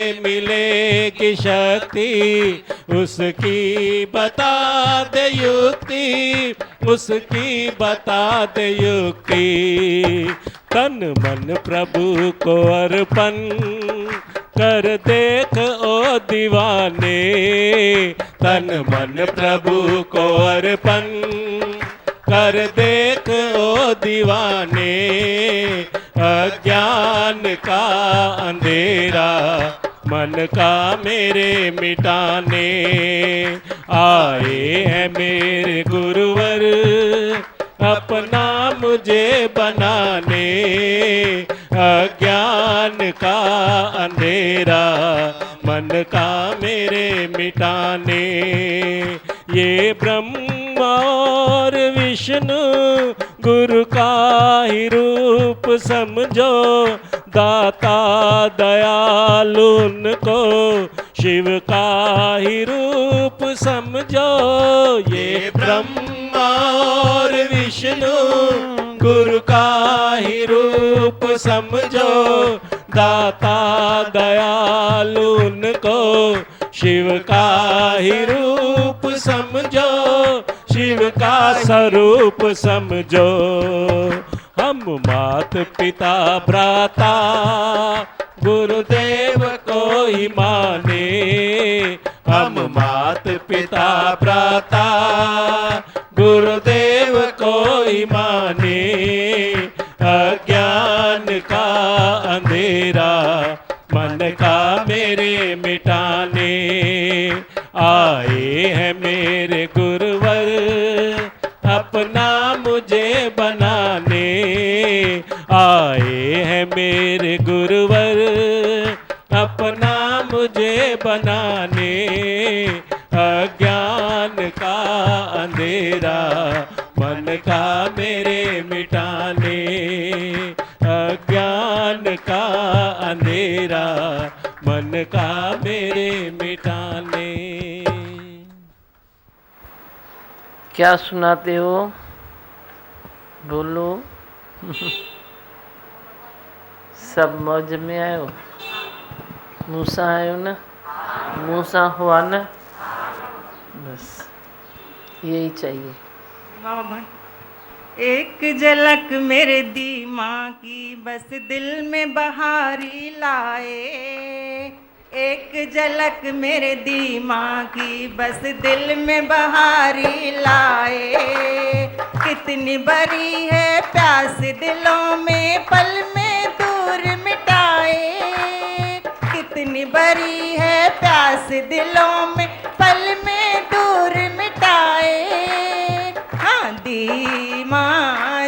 मिलेगी शक्ति, उसकी बता दे युक्ति, उसकी बता दे युक्ति। तन मन प्रभु को अर्पण कर देख ओ दीवाने, तन मन प्रभु को अर्पण कर देख ओ दीवाने। अज्ञान का अंधेरा मन का मेरे मिटाने, आए हैं मेरे गुरुवर अपना मुझे बनाने। अज्ञान का अंधेरा मन का मेरे मिटाने। ये ब्रह्मा और विष्णु गुरु का ही रूप समझो, दाता दयालु उनको शिव का ही रूप समझो। ये ब्रह्मा और विष्णु गुरु का ही रूप समझो, दाता दयालु उनको शिव का ही रूप समझो, शिव का स्वरूप समझो। हम मात पिता भ्राता गुरुदेव को ही माने, हम मात पिता भ्राता गुरुदेव को ही माने। अज्ञान का अंधेरा मन का मेरे मिटाने, आए हैं मेरे गुरुवर अपना मुझे बनाने। आए हैं मेरे गुरुवर अपना मुझे बनाने। अज्ञान का अंधेरा मन का मेरे मिटाने, अज्ञान का अंधेरा मन का मेरे मिटाने। क्या सुनाते हो? बोलो। सब मौज में आयो? मूसा आयो ना? मूसा हुआ ना? बस यही चाहिए। एक झलक मेरे दिमाग की बस दिल में बहारी लाए, एक झलक मेरे दिमाग की बस दिल में बहारी लाए। कितनी बड़ी है प्यास दिलों में पल में दूर मिटाए, कितनी बड़ी है प्यास दिलों में पल में दूर मिटाए। हाँ दीमा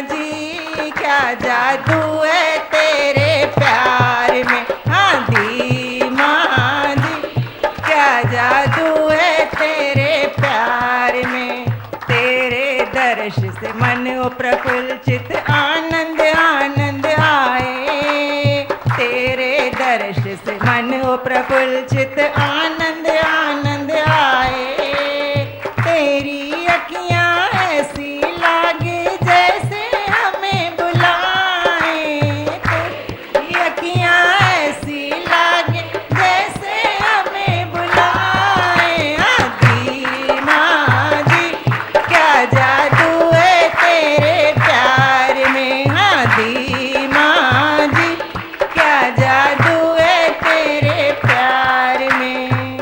जी क्या जादू है तेरे प्यार में, हाँ दीमा जी क्या जादू है तेरे प्यार में। तेरे दर्श से मन प्रफुल्लित आनंद आनंद आए, तेरे दर्श से मन प्रफुल्लित आनंद आनंद आए। तेरी अखियाँ ऐसी लागे जैसे हमें बुलाए, तेरी अखियाँ ऐसी लागे जैसे हमें बुलाए। दीमा जी क्या जादू है तेरे प्यार में, हाँ दीमा जी क्या जादू है तेरे प्यार में।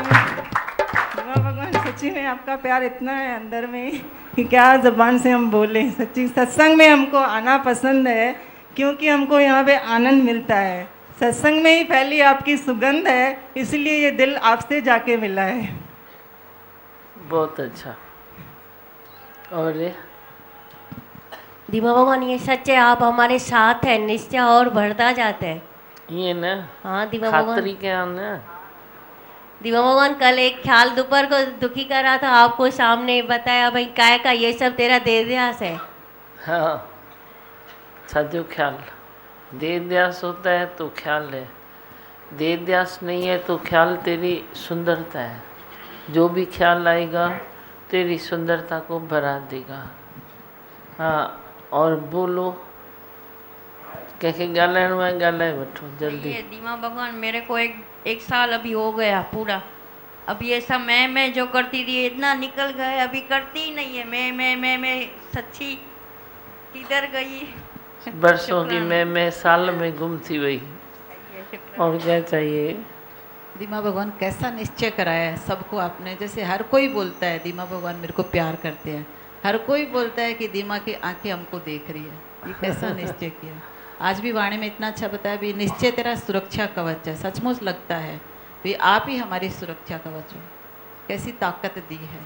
भगवान सच्ची में आपका प्यार इतना है अंदर में कि क्या ज़बान से हम बोलें। सच्ची सत्संग में हमको आना पसंद है क्योंकि हमको यहाँ पे आनंद मिलता है। सत्संग में ही फैली आपकी सुगंध है, इसलिए ये दिल आपसे जाके मिला है। बहुत अच्छा। और दीमा भगवान ये सच है, आप हमारे साथ हैं, निश्चय और बढ़ता जाता है। ये ना हाँ दीमा भगवान, खातरी क्या ना। दीमा भगवान कल एक ख्याल दोपहर को दुखी कर रहा था, आपको सामने बताया भाई काय का ये सब तेरा देवदास है। हाँ सजो ख्याल देवदास होता है तो ख्याल है, देवदास नहीं है तो ख्याल तेरी सुंदरता है। जो भी ख्याल आएगा तेरी सुंदरता को बढ़ा देगा। हाँ और बोलो कंहिंखे ॻाल्हाइणो आहे ॻाल्हाए वठो जल्दी। ये दीमा भगवान मेरे को एक साल अभी हो गया पूरा। अभी ऐसा मैं जो करती थी इतना निकल गया, अभी करती ही नहीं है। मैं सच्ची किधर गई। बरसों की शुक्राना। मैं साल में गुम थी वही। और क्या चाहिए? दीमा भगवान कैसा निश्चय कराया है सबको आपने। जैसे हर कोई बोलता है दीमा भगवान मेरे को प्यार करते हैं, हर कोई बोलता है कि दीमा की आंखें हमको देख रही है। ये कैसा निश्चय किया। आज भी वाणी में इतना अच्छा बताया भी, निश्चय तेरा सुरक्षा कवच है। सचमुच लगता है भी आप ही हमारी सुरक्षा कवच हो। कैसी ताकत दी है,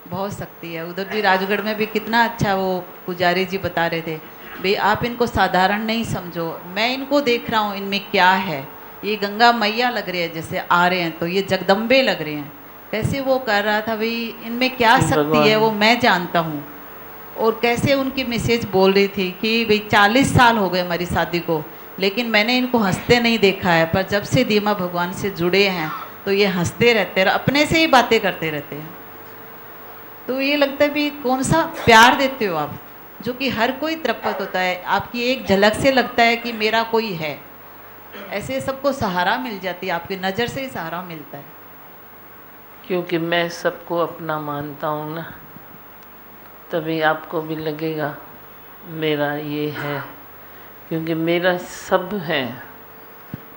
बहुत शक्ति है। उधर भी राजगढ़ में भी कितना अच्छा वो पुजारी जी बता रहे थे भाई आप इनको साधारण नहीं समझो, मैं इनको देख रहा हूँ इनमें क्या है। ये गंगा मैया लग रही है, जैसे आ रहे हैं तो ये जगदम्बे लग रहे हैं। कैसे वो कर रहा था भाई इनमें क्या शक्ति है वो मैं जानता हूँ। और कैसे उनकी मैसेज बोल रही थी कि भाई 40 साल हो गए हमारी शादी को, लेकिन मैंने इनको हंसते नहीं देखा है, पर जब से दीमा भगवान से जुड़े हैं तो ये हंसते रहते हैं, अपने से ही बातें करते रहते हैं। तो ये लगता है भी कौन सा प्यार देते हो आप, जो कि हर कोई तृप्त होता है। आपकी एक झलक से लगता है कि मेरा कोई है। ऐसे सबको सहारा मिल जाती है, आपकी नज़र से ही सहारा मिलता है। क्योंकि मैं सबको अपना मानता हूँ ना, तभी आपको भी लगेगा मेरा ये है। क्योंकि मेरा सब है,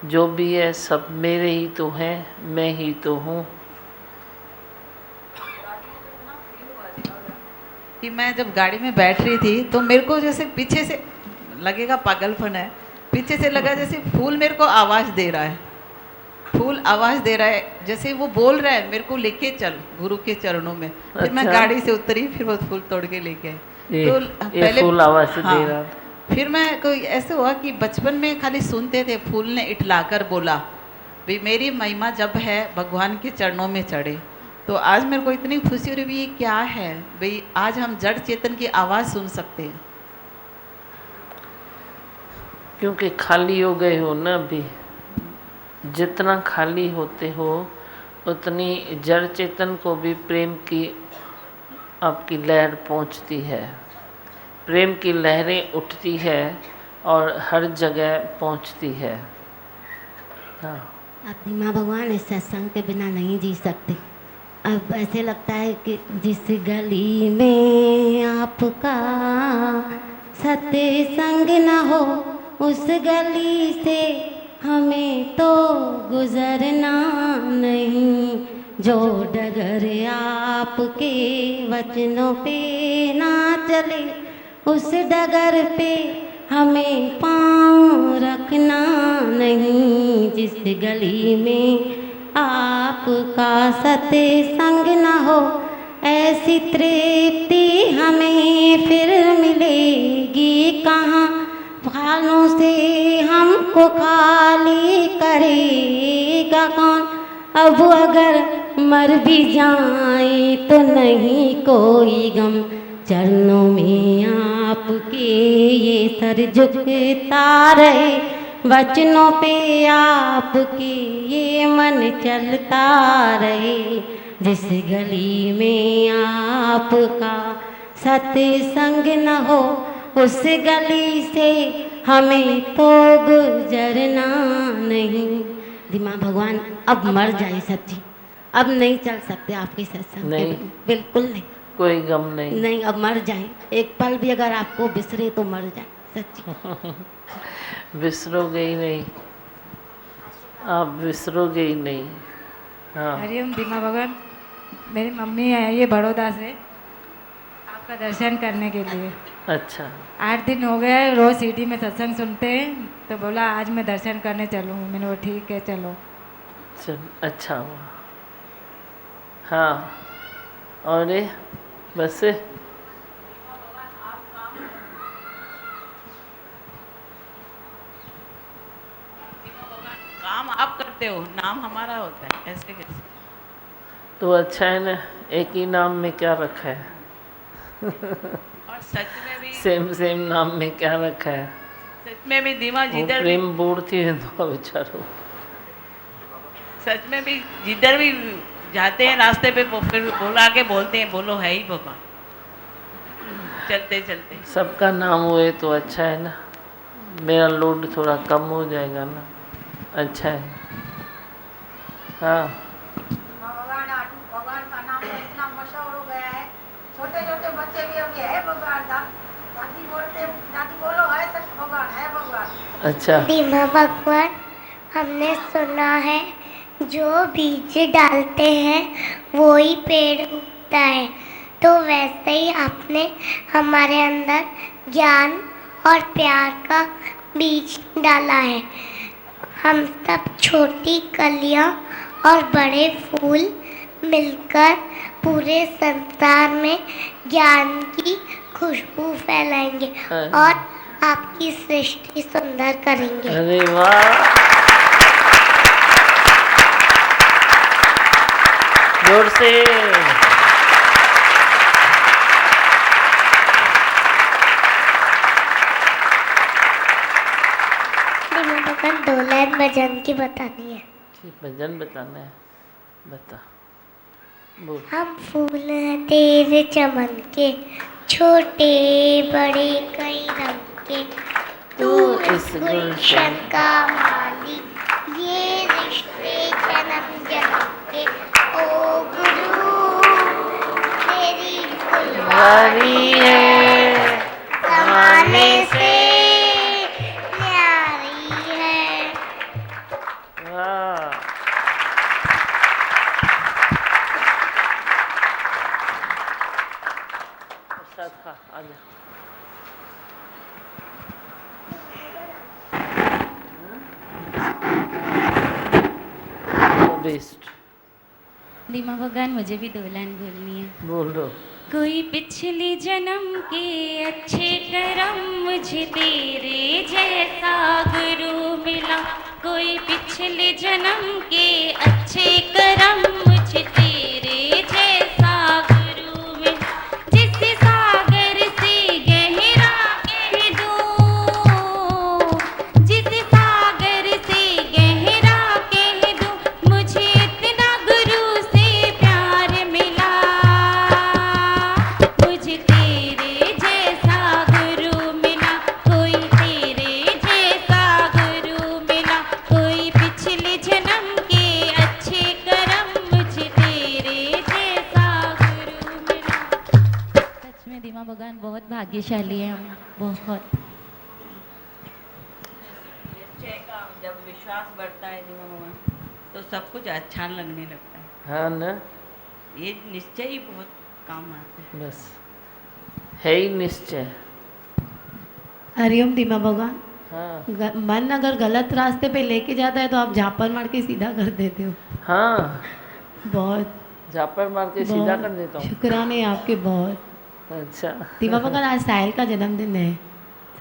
जो भी है सब मेरे ही तो हैं, मैं ही तो हूँ। कि मैं जब गाड़ी में बैठ रही थी तो मेरे को जैसे पीछे से लगेगा पागलपन है, पीछे से लगा जैसे फूल मेरे को आवाज़ दे रहा है। फूल आवाज़ दे रहा है, जैसे वो बोल रहा है मेरे को लेके चल गुरु के चरणों में। फिर मैं अच्छा। गाड़ी से उतरी, फिर वो फूल तोड़ के लेके आई। ये फूल आवाज़ हाँ, दे रहा था। फिर मैं कोई ऐसे हुआ कि बचपन में खाली सुनते थे, फूल ने इठलाकर बोला भाई मेरी महिमा जब है भगवान के चरणों में चढ़े। तो आज मेरे को इतनी खुशी हो रही है, ये क्या है भाई, आज हम जड़ चेतन की आवाज़ सुन सकते हैं। क्योंकि खाली हो गए हो ना अभी। जितना खाली होते हो उतनी जड़ चेतन को भी प्रेम की आपकी लहर पहुंचती है। प्रेम की लहरें उठती है और हर जगह पहुंचती है। हाँ, आप दीमा भगवान इस सत्संग के बिना नहीं जी सकते। अब ऐसे लगता है कि जिस गली में आपका सत्संग न हो उस गली से हमें तो गुजरना नहीं। जो डगर आपके वचनों पे ना चले उस डगर पे हमें पाँव रखना नहीं। जिस गली में आपका सत्संग न हो ऐसी तृप्ति हमें फिर मिलेगी कहाँ। खालों से हमको खाली करेगा कौन। अब अगर मर भी जाए तो नहीं कोई गम। चरणों में आपके ये सर झुकता रहे, वचनों पे आपके ये मन चलता रहे। जिस गली में आपका सत्संग न हो उस गली से हमें तो गुजरना नहीं। दिमाग भगवान अब मर जाए सच्ची, अब नहीं चल सकते आपके सत्संग के नहीं। बिना, बिल्कुल नहीं। कोई गम नहीं। नहीं, अब मर जाए, एक पल भी अगर आपको बिसरे तो मर जाए सच्ची। बिसरोगे ही नहीं, आप बिसरोगे ही नहीं। हाँ, हरिओम दीमा भगवान। मेरी मम्मी आई है बड़ौदा से आपका दर्शन करने के लिए। अच्छा। 8 दिन हो गए, रोज़ सीडी में सत्संग सुनते हैं, तो बोला आज मैं दर्शन करने चलूँ। मैंने वो ठीक है चलो। चल अच्छा हुआ। हाँ, और ये बस काम आप करते हो, नाम हमारा होता है, ऐसे कैसे। तो अच्छा है ना, एक ही नाम में क्या रखा है। और सच में भी सेम नाम में क्या रखा है। सच में भी दीमा वो जिधर भी, प्रेम बूढ़ थी तो बेचारो। सच में भी जिधर भी जाते हैं रास्ते पे फिर बोला के बोलते हैं बोलो है ही भगवान। चलते चलते सबका नाम हुए तो अच्छा है ना। मेरा लोड थोड़ा कम हो जाएगा ना। अच्छा है। हाँ भगवान का नाम तो इतना मशहूर हो गया है, छोटे छोटे बच्चे भी अभी है भगवान का, दादी बोलते, दादी बोलो है सच भगवान है भगवान। अच्छा। दीमा भगवान, हमने सुना है जो बीज डालते हैं वो ही पेड़ उगता है, तो वैसे ही आपने हमारे अंदर ज्ञान और प्यार का बीज डाला है। हम सब छोटी कलियां और बड़े फूल मिलकर पूरे संसार में ज्ञान की खुशबू फैलाएंगे और आपकी सृष्टि सुंदर करेंगे। अरे वाह, जोर से। भगवान 2 लाइन भजन की बतानी है। ठीक, भजन बताना है, बता। बोल। हम फूल हैं तेरे चमन के, छोटे बड़े कई रंग के, तू इस गुलशन का माली, ये रिश्ते जन्म जन्म के। ओ गुरु तेरी फुलवारी है, जमाने से न्यारी है। वाह, प्रसाद खा, आजा। बेस्ट। दीमा भगवान, मुझे भी 2 लाइन बोलनी है। बोलो। कोई पिछले जन्म के अच्छे कर्म मुझे तेरे जैसा गुरु मिला, कोई पिछले जन्म के अच्छे कर्म मुझे तेरे जैसा गुरु मिला, जिस सागर से गहरा कह दूं, जिस सागर से गहरा कह दूं, मुझे इतना गुरु से प्यार मिला, मुझे तेरे जैसा गुरु मिला, कोई तेरे जैसा गुरु मिला, कोई पिछले जन्म के अच्छे कर्म मुझे तेरे जैसा गुरु मिला। सच में दीमा भगवान बहुत भाग्यशाली है हम, बहुत। निश्चय का जब विश्वास बढ़ता है दीमा भगवान, तो सब कुछ अच्छा लगने लगता है। हाँ ना, ये निश्चय ही बहुत काम आते हैं। बस है ही निश्चय। हरिओम दीमा भगवान। हाँ मन अगर गलत रास्ते पे लेके जाता है तो आप झापड़ मार के सीधा कर देते हो। हाँ, बहुत झापड़ मार के सीधा कर देता हूँ। शुक्राने आपके बहुत। अच्छा दीमा भगवान, आज साहिल का जन्मदिन है।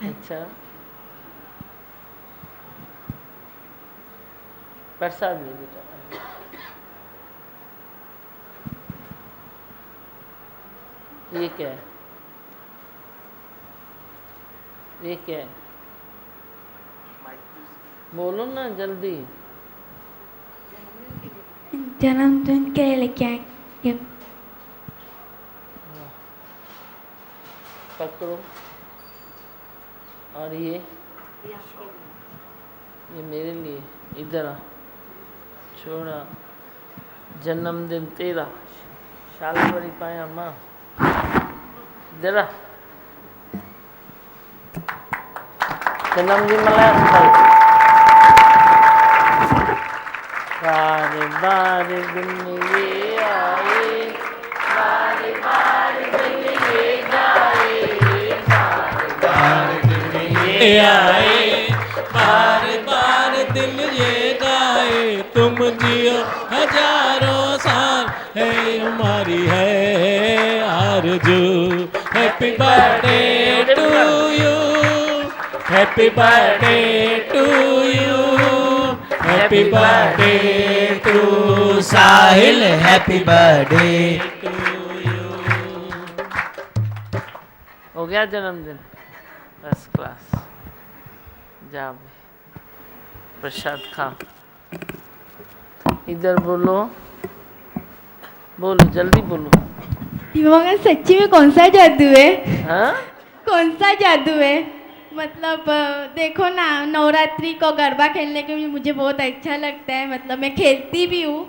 अच्छा, प्रसाद ले बेटा। ये क्या है? ये क्या है? बोलो ना जल्दी। जन्मदिन के लिए लेके आए। पकड़ो। और ये मेरे लिए, इधर आ, छोड़ा। जन्मदिन तेरा, शाल बड़ी पाए अम्मा, इधर आ। जन्मदिन मनाया बारे बारे दिन ये आए, बारे बारे दिन ये जाए, बारे दिन ये आए, बार बार दिल ये गाए, तुम जियो हजारों साल, है हमारी है आरज़ू। Happy birthday to you, happy birthday to you, happy birthday to Sahil, happy birthday to you. हो गया जन्मदिन, फर्स्ट क्लास। जा बे, प्रसाद खा। इधर बोलो, बोलो जल्दी बोलो। दीमा भगवान, सच्ची में कौन सा जादू है? हाँ, कौन सा जादू है? मतलब देखो ना, नवरात्रि को गरबा खेलने के लिए मुझे बहुत अच्छा लगता है, मतलब मैं खेलती भी हूँ।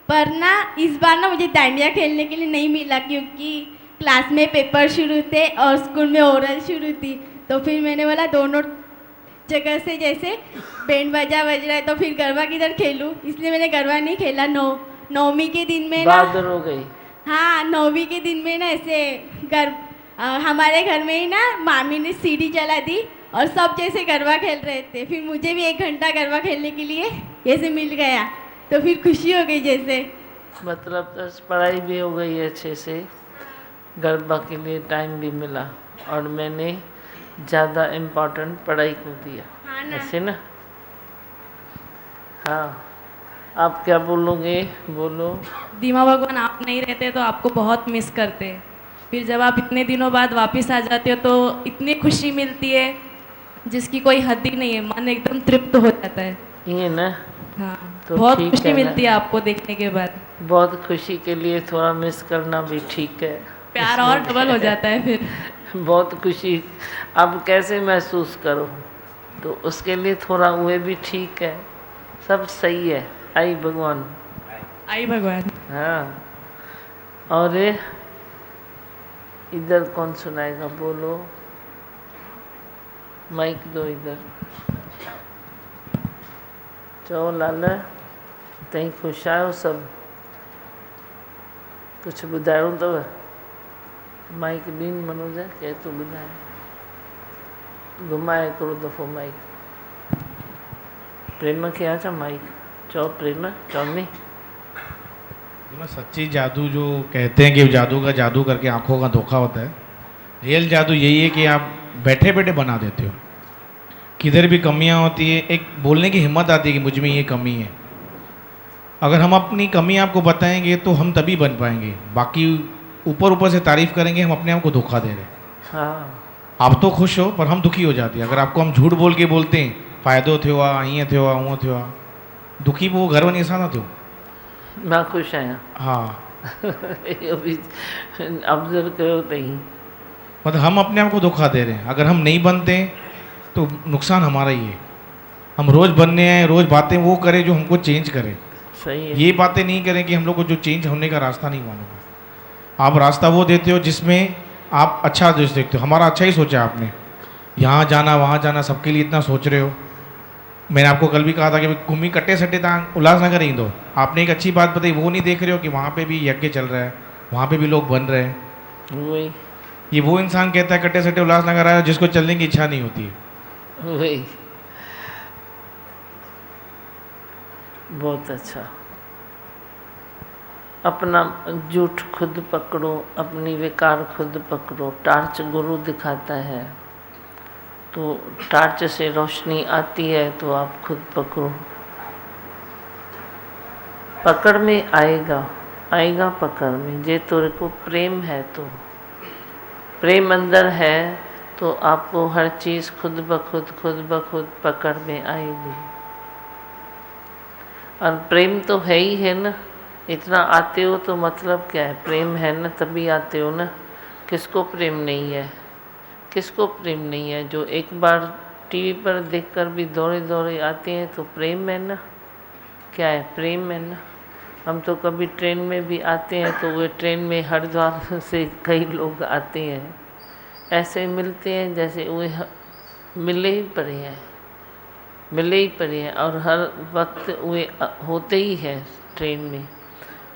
पर ना इस बार ना मुझे डांडिया खेलने के लिए नहीं मिला, क्योंकि क्लास में पेपर शुरू थे और स्कूल में ओरल शुरू थी। तो फिर मैंने बोला दोनों जगह से जैसे बैंड बाजा बज रहा है तो फिर गरबा किधर खेलूँ, इसलिए मैंने गरबा नहीं खेला। नौवीं के दिन में ना, बहादुर हो गई। हाँ, नौवीं के दिन में ना ऐसे हमारे घर में ही ना मामी ने सीढ़ी चला दी और सब जैसे गरबा खेल रहे थे। फिर मुझे भी 1 घंटा गरबा खेलने के लिए ऐसे मिल गया, तो फिर खुशी हो गई जैसे। मतलब तो पढ़ाई भी हो गई अच्छे से, गरबा के लिए टाइम भी मिला और मैंने ज़्यादा इम्पोर्टेंट पढ़ाई को दिया। हाँ ना। ऐसे ना। हाँ, आप क्या बोलोगे? बोलो। दीमा भगवान आप नहीं रहते तो आपको बहुत मिस करते, फिर जब आप इतने दिनों बाद वापस आ जाते हो तो इतनी खुशी मिलती है जिसकी कोई हद ही नहीं है, मन एकदम तृप्त हो जाता है। ये ना। हाँ, तो बहुत ठीक खुशी है ना। मिलती है आपको देखने के बाद। बहुत खुशी के लिए थोड़ा मिस करना भी ठीक है, प्यार और डबल हो जाता है फिर। बहुत खुशी अब कैसे महसूस करो, तो उसके लिए थोड़ा हुए भी ठीक है, सब सही है। आई भगवान, आई भगवान। हाँ। और इधर कौन सुनाएगा? बोलो, माइक दो इधर। चलो लाल, तई खुश आयो सब? कुछ ॿुधाइणो अथव? माइक ॾीन मनोज के तो ॿुधाए, घुमाए हिकिड़ो दफ़ो माइक। प्रेम खे अचा माइक, चओ प्रेम, चवंदी। सच्ची जादू जो कहते हैं कि जादू का जादू करके आंखों का धोखा होता है, रियल जादू यही है कि आप बैठे बैठे बना देते हो। किधर भी कमियां होती है, एक बोलने की हिम्मत आती है कि मुझ में ये कमी है। अगर हम अपनी कमी आपको बताएंगे तो हम तभी बन पाएंगे, बाकी ऊपर ऊपर से तारीफ करेंगे, हम अपने आप को धोखा दे रहे हैं। हाँ, आप तो खुश हो पर हम दुखी हो जाते हैं। अगर आपको हम झूठ बोल के बोलते हैं फ़ाइदो थियो आहे, ईअं थियो आहे, उहो थियो आहे, दुखी पोइ घर वञी असां न थियो। मां ख़ुशि आहियां। हाँ इहो बि ऑब्जर्व कयो अथई। मतलब हम अपने आप को धोखा दे रहे हैं। अगर हम नहीं बनते तो नुकसान हमारा ही है। हम रोज़ बनने आए, रोज़ बातें वो करें जो हमको चेंज करें। सही है। ये बातें नहीं करें कि हम लोग को जो चेंज होने का रास्ता नहीं मालूम। आप रास्ता वो देते हो जिसमें आप अच्छा दृश्य देखते हो। हमारा अच्छा ही सोचा आपने, यहाँ जाना वहाँ जाना, सबके लिए इतना सोच रहे हो। मैंने आपको कल भी कहा था कि घूमी कट्टे सट्टे तक उल्लासनगर ही दो। आपने एक अच्छी बात बताई, वो नहीं देख रहे हो कि वहाँ पे भी यज्ञ चल रहा है, वहाँ पे भी लोग बन रहे हैं। वही ये वो इंसान कहता है कट्टे सट्टे उल्लासनगर आया जिसको चलने की इच्छा नहीं होती है। वही, बहुत अच्छा। अपना झूठ खुद पकड़ो, अपनी विकार खुद पकड़ो। टार्च गुरु दिखाता है, तो टार्च से रोशनी आती है तो आप खुद पकड़ो। पकड़ में आएगा, आएगा पकड़ में। जे तेरे को प्रेम है तो प्रेम अंदर है तो आपको हर चीज़ खुद ब खुद पकड़ में आएगी। और प्रेम तो है ही है ना, इतना आते हो तो मतलब क्या है? प्रेम है ना, तभी आते हो ना। किसको प्रेम नहीं है? किसको प्रेम नहीं है? जो एक बार टीवी पर देखकर भी दौड़े दौड़े आते हैं तो प्रेम है ना। क्या है? प्रेम है ना। हम तो कभी ट्रेन में भी आते हैं तो वे ट्रेन में हरिद्वार से कई लोग आते हैं, ऐसे मिलते हैं जैसे वे मिले ही पड़े हैं, मिले ही पड़े हैं। और हर वक्त वे होते ही हैं ट्रेन में।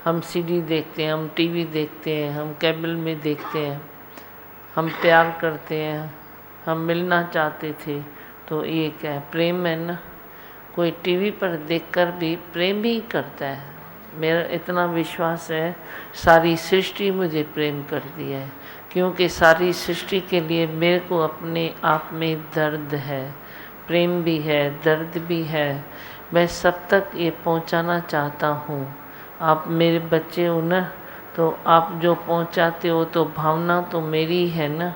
हम सीडी देखते हैं, हम टीवी देखते हैं, हम केबल में देखते हैं, हम प्यार करते हैं, हम मिलना चाहते थे। तो ये क्या है? प्रेम है ना। कोई टीवी पर देखकर भी प्रेम ही करता है। मेरा इतना विश्वास है, सारी सृष्टि मुझे प्रेम करती है, क्योंकि सारी सृष्टि के लिए मेरे को अपने आप में दर्द है, प्रेम भी है, दर्द भी है। मैं सब तक ये पहुंचाना चाहता हूँ। आप मेरे बच्चे हो ना, तो आप जो पहुंचाते हो तो भावना तो मेरी है ना,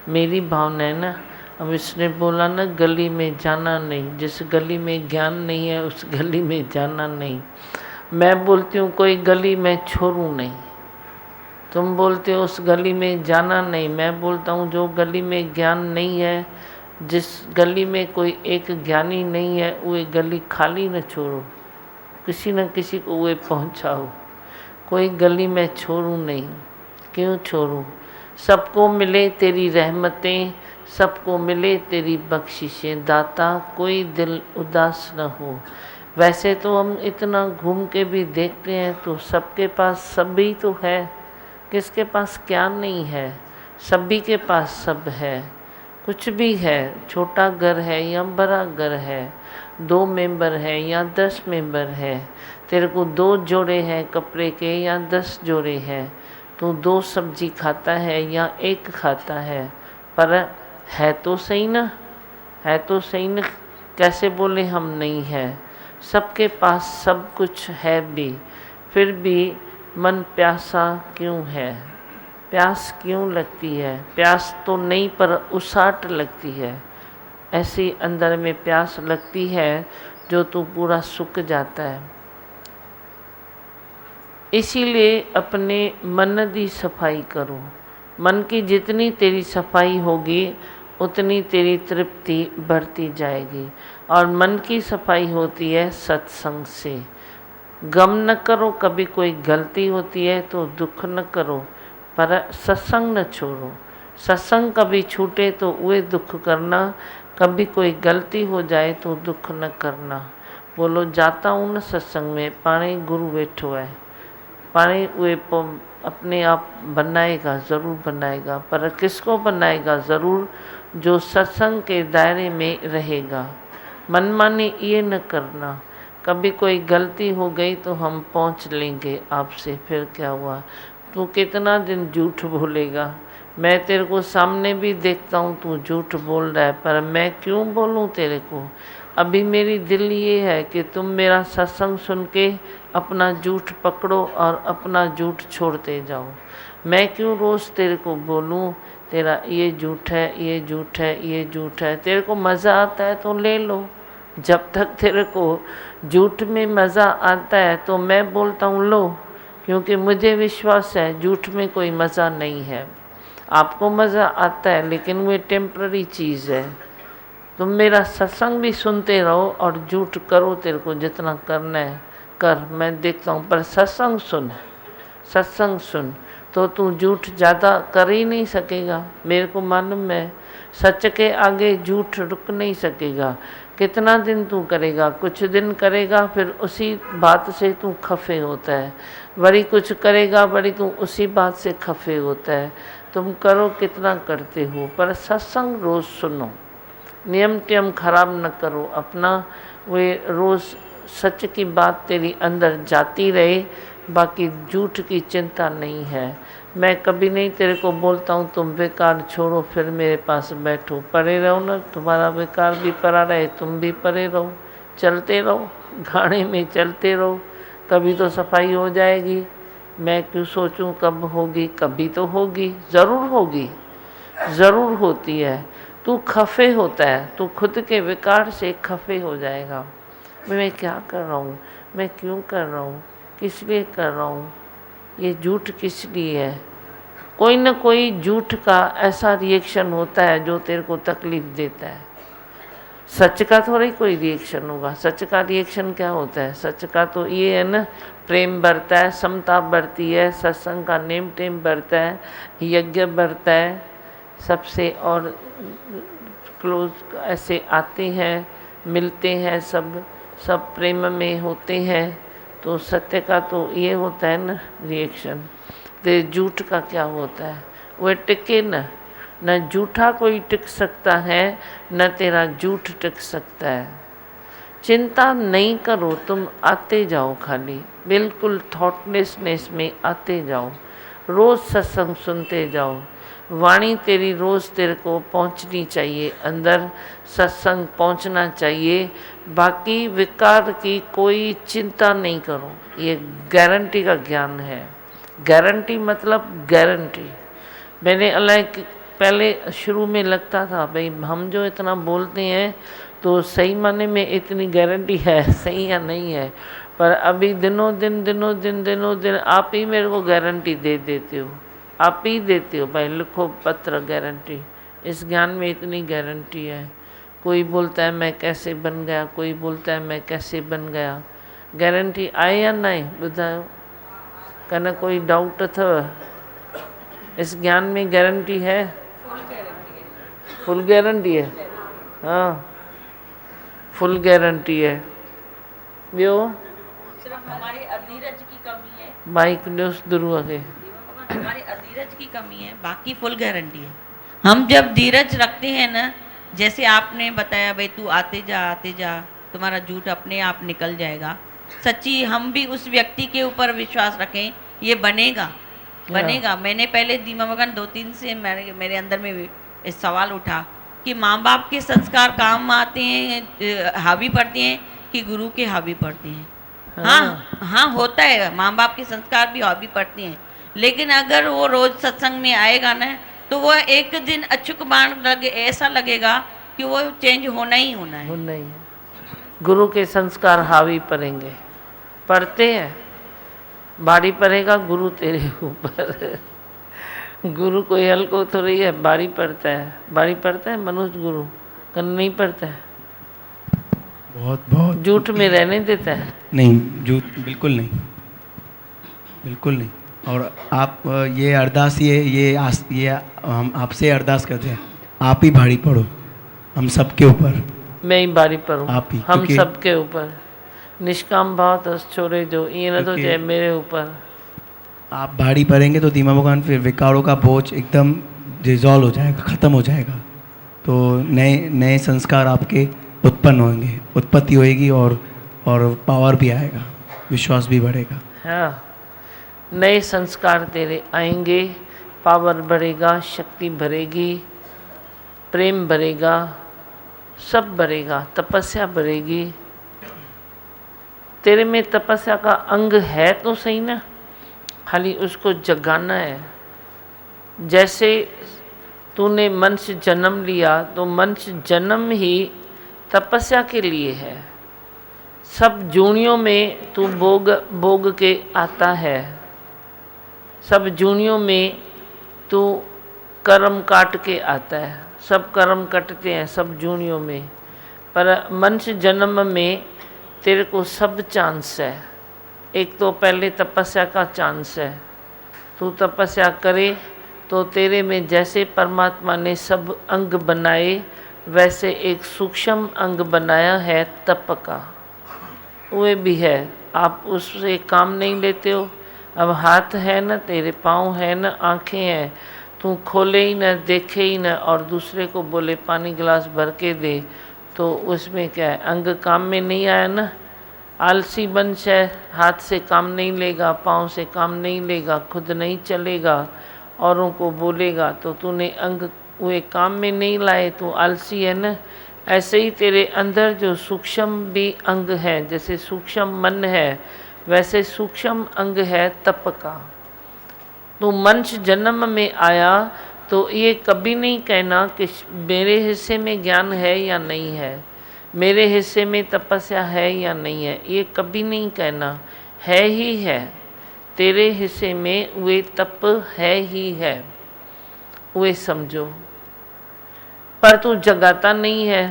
मेरी भावना है ना। अब इसने बोला ना, गली में जाना नहीं, जिस गली में ज्ञान नहीं है उस गली में जाना नहीं। मैं बोलती हूँ कोई गली में छोड़ूँ नहीं, तुम बोलते हो उस गली में जाना नहीं। मैं बोलता हूँ जो गली में ज्ञान नहीं है जिस गली में कोई एक ज्ञानी नहीं है उहे गली खाली न छोड़ो, किसी न किसी को उहे पहुँचाओ। कोई गली में छोड़ूं नहीं, क्यों छोड़ूं? सबको मिले तेरी रहमतें, सबको मिले तेरी बख्शिशें, दाता कोई दिल उदास न हो। वैसे तो हम इतना घूम के भी देखते हैं तो सबके पास सभी तो है, किसके पास क्या नहीं है? सभी के पास सब है, कुछ भी है। छोटा घर है या बड़ा घर है, 2 मेंबर है या 10 मेंबर है, तेरे को 2 जोड़े हैं कपड़े के या 10 जोड़े हैं, तू 2 सब्जी खाता है या 1 खाता है, पर है तो सही ना, है तो सही ना। कैसे बोले हम नहीं है? सबके पास सब कुछ है भी, फिर भी मन प्यासा क्यों है? प्यास क्यों लगती है? प्यास तो नहीं पर उसाट लगती है, ऐसी अंदर में प्यास लगती है जो तू पूरा सूख जाता है। इसीलिए अपने मन की सफाई करो। मन की जितनी तेरी सफाई होगी उतनी तेरी तृप्ति बढ़ती जाएगी। और मन की सफाई होती है सत्संग से। गम न करो, कभी कोई गलती होती है तो दुख न करो, पर सत्संग न छोड़ो। सत्संग कभी छूटे तो वे दुख करना, कभी कोई गलती हो जाए तो दुख न करना। बोलो जाता हूँ न सत्संग में, पाणे गुरु बैठो है, पाणे वे अपने आप बनाएगा, ज़रूर बनाएगा। पर किसको बनाएगा? ज़रूर जो सत्संग के दायरे में रहेगा। मनमानी ये न करना, कभी कोई गलती हो गई तो हम पहुंच लेंगे आपसे, फिर क्या हुआ? तू कितना दिन झूठ बोलेगा? मैं तेरे को सामने भी देखता हूँ तू झूठ बोल रहा है, पर मैं क्यों बोलूँ तेरे को? अभी मेरी दिल ये है कि तुम मेरा सत्संग सुन के अपना झूठ पकड़ो और अपना झूठ छोड़ते जाओ। मैं क्यों रोज़ तेरे को बोलूँ तेरा ये झूठ है, ये झूठ है, ये झूठ है। तेरे को मज़ा आता है तो ले लो। जब तक तेरे को झूठ में मज़ा आता है तो मैं बोलता हूँ लो, क्योंकि मुझे विश्वास है झूठ में कोई मज़ा नहीं है। आपको मज़ा आता है लेकिन वो टेम्पररी चीज़ है। तुम मेरा सत्संग भी सुनते रहो और झूठ करो, तेरे को जितना करना है कर, मैं देखता हूँ। पर सत्संग सुन, सत्संग सुन तो तू झूठ ज़्यादा कर ही नहीं सकेगा। मेरे को मालूम है सच के आगे झूठ रुक नहीं सकेगा। कितना दिन तू करेगा? कुछ दिन करेगा, फिर उसी बात से तू खफे होता है। बड़ी कुछ करेगा, बड़ी तू उसी बात से खफे होता है। तुम करो कितना करते हो, पर सत्संग रोज़ सुनो, नियम टियम खराब न करो अपना। वे रोज़ सच की बात तेरी अंदर जाती रहे, बाकी झूठ की चिंता नहीं है। मैं कभी नहीं तेरे को बोलता हूँ तुम बेकार छोड़ो फिर मेरे पास बैठो। परे रहो ना, तुम्हारा बेकार भी परा रहे, तुम भी परे रहो, चलते रहो, गाने में चलते रहो, कभी तो सफाई हो जाएगी। मैं क्यों सोचूं कब होगी? कभी तो होगी, ज़रूर होगी, ज़रूर होती है। तू खफे होता है, तू खुद के विकार से खफे हो जाएगा। मैं क्या कर रहा हूँ, मैं क्यों कर रहा हूँ, किस लिए कर रहा हूँ, ये झूठ किस लिए है? कोई न कोई झूठ का ऐसा रिएक्शन होता है जो तेरे को तकलीफ़ देता है। सच का थोड़ा ही कोई रिएक्शन होगा। सच का रिएक्शन क्या होता है? सच का तो ये है ना, प्रेम बढ़ता है, समता बढ़ती है, सत्संग का नेम टेम बढ़ता है, यज्ञ बढ़ता है, सबसे और क्लोज ऐसे आते हैं, मिलते हैं, सब प्रेम में होते हैं। तो सत्य का तो ये होता है ना रिएक्शन। तो झूठ का क्या होता है? वह टिके न झूठा कोई टिक सकता है, न तेरा झूठ टिक सकता है। चिंता नहीं करो, तुम आते जाओ, खाली बिल्कुल थॉटलेसनेस में आते जाओ। रोज़ सत्संग सुनते जाओ, वाणी तेरी रोज़ तेरे को पहुंचनी चाहिए, अंदर सत्संग पहुंचना चाहिए। बाकी विकार की कोई चिंता नहीं करो, ये गारंटी का ज्ञान है। गारंटी मतलब गारंटी। मैंने अल्लाह पहले शुरू में लगता था भाई हम जो इतना बोलते हैं तो सही माने में इतनी गारंटी है, सही या नहीं है। पर अभी दिनों दिन आप ही मेरे को गारंटी दे देते हो, आप ही देते हो भाई, लिखो पत्र गारंटी, इस ज्ञान में इतनी गारंटी है। कोई बोलता है मैं कैसे बन गया, कोई बोलता है मैं कैसे बन गया, गारंटी आहे या नहीं ॿुधायो? कन कोई डाउट अथव? इस ज्ञान में गारंटी है? फुल गारंटी है। हाँ, फुल गारंटी है। ॿियो सिर्फ हमारी अधीरज की कमी है। माइक न्यूज़ दुरुआ के हमारी अधीरज की कमी है, बाकी फुल गारंटी है। हम जब धीरज रखते हैं ना, जैसे आपने बताया भाई तू आते जा तुम्हारा झूठ अपने आप निकल जाएगा। सच्ची हम भी उस व्यक्ति के ऊपर विश्वास रखें, ये बनेगा। मैंने पहले दीमा भगवान 2-3 से मेरे अंदर में इस सवाल उठा कि माँ बाप के संस्कार काम आते हैं, हावी पड़ते हैं कि गुरु के हावी पड़ते हैं। हाँ, होता है, माँ बाप के संस्कार भी हावी पड़ते हैं, लेकिन अगर वो रोज सत्संग में आएगा ना तो वो एक दिन अचूक बाण ऐसा लगेगा कि वो चेंज होना ही है। गुरु के संस्कार हावी पड़ेंगे, पढ़ते हैं, भारी पड़ेगा गुरु तेरे ऊपर। गुरु कोई हल्को थोड़ी है, भारी पड़ता है मनुष्य गुरु कन नहीं पड़ता है। बहुत झूठ में रहने देता है? नहीं, झूठ बिल्कुल नहीं। और आप ये अरदास ये हम आपसे अरदास करते हैं, आप ही भारी पड़ो हम सबके ऊपर। मैं ही भारी पड़ूं आप ही, हम सबके ऊपर। निष्काम भाव तस छोड़े जो, ये न तो चाहे मेरे ऊपर। आप भारी पड़ेंगे तो दीमा भगवान फिर विकारों का बोझ एकदम डिजॉल्व हो जाएगा, ख़त्म हो जाएगा। तो नए संस्कार आपके उत्पन्न होंगे, उत्पत्ति होएगी और पावर भी आएगा, विश्वास भी बढ़ेगा। हाँ, नए संस्कार तेरे आएंगे, पावर बढ़ेगा, शक्ति बढ़ेगी, प्रेम बढ़ेगा, सब बढ़ेगा, तपस्या बढ़ेगी। तेरे में तपस्या का अंग है तो सही ना, खाली उसको जगाना है। जैसे तूने मनुष्य जन्म लिया तो मनुष्य जन्म ही तपस्या के लिए है। सब जूनियों में तू भोग के आता है, सब जूनियों में तू कर्म काट के आता है, सब कर्म कटते हैं सब जूनियों में। पर मनुष्य जन्म में तेरे को सब चांस है। एक तो पहले तपस्या का चांस है, तू तपस्या करे तो तेरे में जैसे परमात्मा ने सब अंग बनाए वैसे एक सूक्ष्म अंग बनाया है तप का, वो भी है। आप उससे काम नहीं लेते हो। अब हाथ है न, तेरे पाँव है न, आँखें हैं, तू खोले ही न, देखे ही न और दूसरे को बोले पानी गिलास भर के दे, तो उसमें क्या है, अंग काम में नहीं आया ना। आलसी बंश है, हाथ से काम नहीं लेगा, पाँव से काम नहीं लेगा, खुद नहीं चलेगा, औरों को बोलेगा, तो तूने अंग वे काम में नहीं लाए, तो आलसी है न। ऐसे ही तेरे अंदर जो सूक्ष्म भी अंग है, जैसे सूक्ष्म मन है वैसे सूक्ष्म अंग है तप का। तो मनुष्य जन्म में आया तो ये कभी नहीं कहना कि मेरे हिस्से में ज्ञान है या नहीं है, मेरे हिस्से में तपस्या है या नहीं है, ये कभी नहीं कहना, है ही है। तेरे हिस्से में वे तप है ही है, वे समझो। पर तू जगाता नहीं है,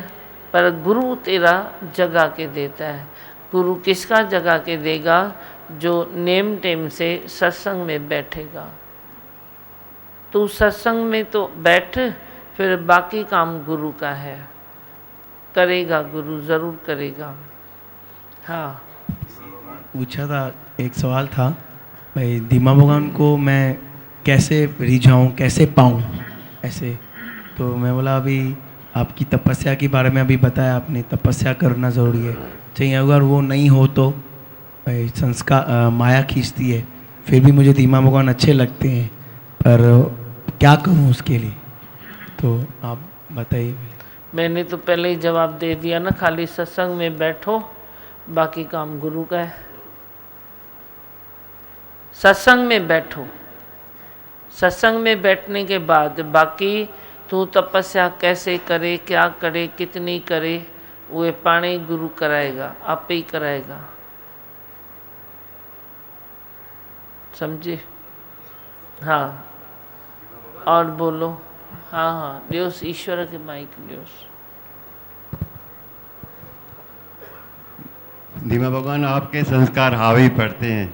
पर गुरु तेरा जगा के देता है। गुरु किसका जगा के देगा? जो नेम टेम से सत्संग में बैठेगा। तू सत्संग में तो बैठ, फिर बाकी काम गुरु का है, करेगा गुरु, ज़रूर करेगा। हाँ, पूछा था, एक सवाल था भाई, दीमा भगवान को मैं कैसे रिझाऊं, कैसे पाऊं ऐसे। तो मैं बोला अभी आपकी तपस्या के बारे में अभी बताया आपने, तपस्या करना ज़रूरी है। चाहिए अगर वो नहीं हो तो भाई संस्कार माया खींचती है, फिर भी मुझे दीमा भगवान अच्छे लगते हैं, पर क्या करूं उसके लिए, तो आप बताइए। मैंने तो पहले ही जवाब दे दिया ना, खाली सत्संग में बैठो, बाकी काम गुरु का है। सत्संग में बैठो, सत्संग में बैठने के बाद बाकी तू तपस्या कैसे करे, क्या करे, कितनी करे, वो पाणे गुरु कराएगा, आप ही कराएगा। समझे? हाँ, और बोलो। हाँ हाँ ॾियोसि, ईश्वर खे माइक ॾियोसि। धीमा भगवान, आपके संस्कार हावी पड़ते हैं।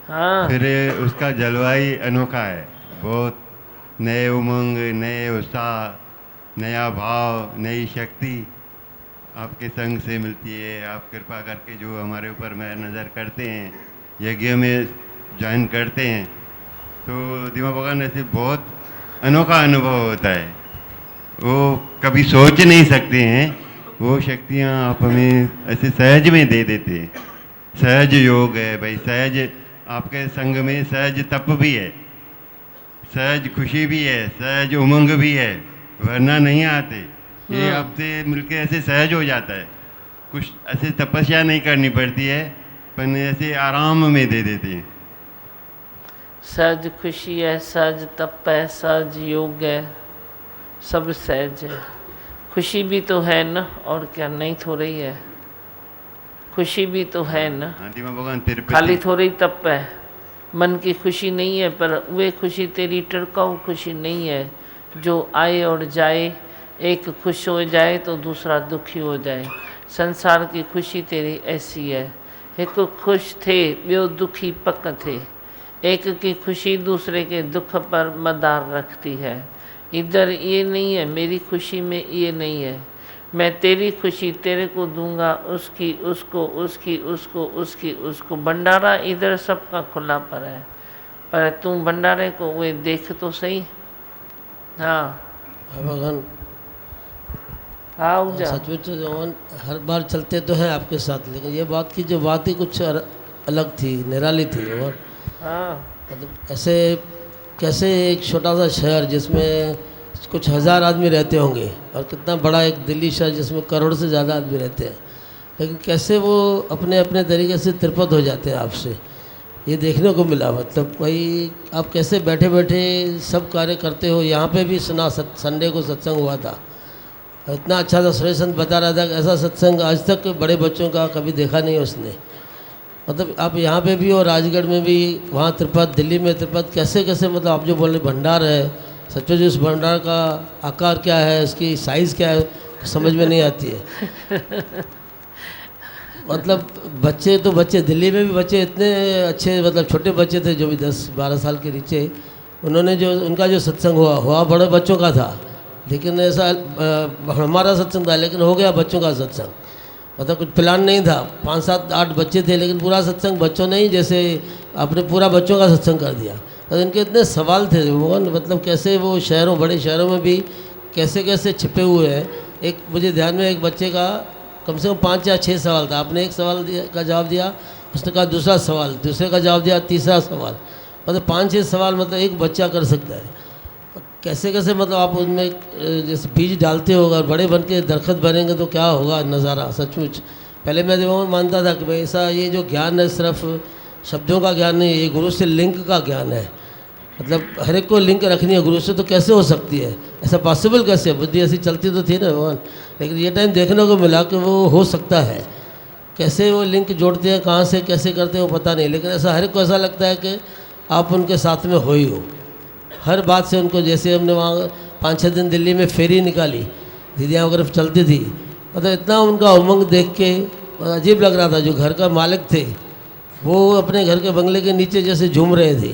हाँ। फिर उसका जलवायु अनोखा है, बहुत नए उमंग, नए उत्साह, नया भाव, नई शक्ति आपके संग से मिलती है। आप कृपा करके जो हमारे ऊपर में नज़र करते हैं, यज्ञ में ज्वाइन करते हैं, तो धीमा भगवान ऐसे बहुत अनोखा अनुभव होता है। वो कभी सोच नहीं सकते हैं, वो शक्तियाँ आप हमें ऐसे सहज में दे देते हैं। सहज योग है भाई, सहज आपके संग में सहज तप भी है, सहज खुशी भी है, सहज उमंग भी है, वरना नहीं आते। ये आपसे मिलके ऐसे सहज हो जाता है, कुछ ऐसे तपस्या नहीं करनी पड़ती है, पर ऐसे आराम में दे देते हैं। सहज खुशी है, सहज तप है, सहज योग है, सब सहज है। खुशी भी तो है न, और क्या नहीं थोड़ी है, खुशी भी तो है न, खाली थोड़ी तप है। मन की खुशी नहीं है, पर वे खुशी तेरी टिड़काऊ खुशी नहीं है जो आए और जाए। एक खुश हो जाए तो दूसरा दुखी हो जाए। संसार की खुशी तेरी ऐसी है, एक खुश थे ॿियो दुखी पक थे। एक की खुशी दूसरे के दुख पर मदार रखती है। इधर ये नहीं है, मेरी खुशी में ये नहीं है। मैं तेरी खुशी तेरे को दूंगा, उसकी उसको, उसकी उसको, उसकी उसको। भंडारा इधर सबका खुला पर है, पर तू भंडारे को वे देख तो सही। हाँ भगवान, हाँ उजा सचमुच भगवान हर बार चलते तो हैं आपके साथ, लेकिन ये बात की जो बात ही कुछ अलग थी, निराली थी भगवान। हाँ मतलब ऐसे कैसे एक छोटा सा शहर जिसमें कुछ हज़ार आदमी रहते होंगे, और कितना बड़ा एक दिल्ली शहर जिसमें करोड़ से ज़्यादा आदमी रहते हैं, लेकिन कैसे वो अपने अपने तरीके से तिरपत हो जाते हैं आपसे, ये देखने को मिला। मतलब भाई आप कैसे बैठे बैठे सब कार्य करते हो। यहाँ पे भी सुना, संडे को सत्संग हुआ था, इतना अच्छा था। सुरेश संत बता रहा था कि ऐसा सत्संग आज तक बड़े बच्चों का कभी देखा नहीं उसने। मतलब आप यहाँ पे भी और राजगढ़ में भी, वहाँ तिरुपति, दिल्ली में तिरुपति, कैसे कैसे मतलब आप जो बोल रहे भंडार है, सचमुच उस भंडार का आकार क्या है, उसकी साइज़ क्या है, समझ में नहीं आती है। मतलब बच्चे तो बच्चे, दिल्ली में भी बच्चे इतने अच्छे, मतलब छोटे बच्चे थे जो भी 10-12 साल के नीचे, उन्होंने जो उनका जो सत्संग हुआ बड़े बच्चों का था, लेकिन ऐसा हमारा सत्संग था लेकिन हो गया बच्चों का सत्संग। मतलब कुछ प्लान नहीं था, 5, 7, 8 बच्चे थे, लेकिन पूरा सत्संग बच्चों ने ही जैसे आपने पूरा बच्चों का सत्संग कर दिया। तो इनके इतने सवाल थे भगवान, मतलब कैसे वो शहरों, बड़े शहरों में भी कैसे कैसे छिपे हुए हैं। एक मुझे ध्यान में एक बच्चे का कम से कम 5 या 6 सवाल था। आपने एक सवाल का जवाब दिया, उसने कहा दूसरा सवाल, दूसरे का जवाब दिया, तीसरा सवाल। मतलब 5-6 सवाल मतलब एक बच्चा कर सकता है। कैसे कैसे मतलब आप उनमें जैसे बीज डालते हो, अगर बड़े बन के दरख्त बनेंगे तो क्या होगा नज़ारा। सचमुच पहले मैं तो मानता था कि भाई ऐसा ये जो ज्ञान है सिर्फ शब्दों का ज्ञान नहीं, ये गुरु से लिंक का ज्ञान है। मतलब हर एक को लिंक रखनी है गुरु से, तो कैसे हो सकती है, ऐसा पॉसिबल कैसे। बुद्धि ऐसी चलती तो थी ना भगवान, लेकिन ये टाइम देखने को मिला कि वो हो सकता है। कैसे वो लिंक जोड़ते हैं, कहाँ से कैसे करते हैं वो पता नहीं, लेकिन ऐसा हर एक को ऐसा लगता है कि आप उनके साथ में हो ही हो। हर बात से उनको, जैसे हमने वहाँ 5-6 दिन दिल्ली में फेरी निकाली, दीदियाँ वगैरह चलती थी, मतलब इतना उनका उमंग देख के अजीब लग रहा था। जो घर का मालिक थे वो अपने घर के बंगले के नीचे जैसे झूम रहे थे,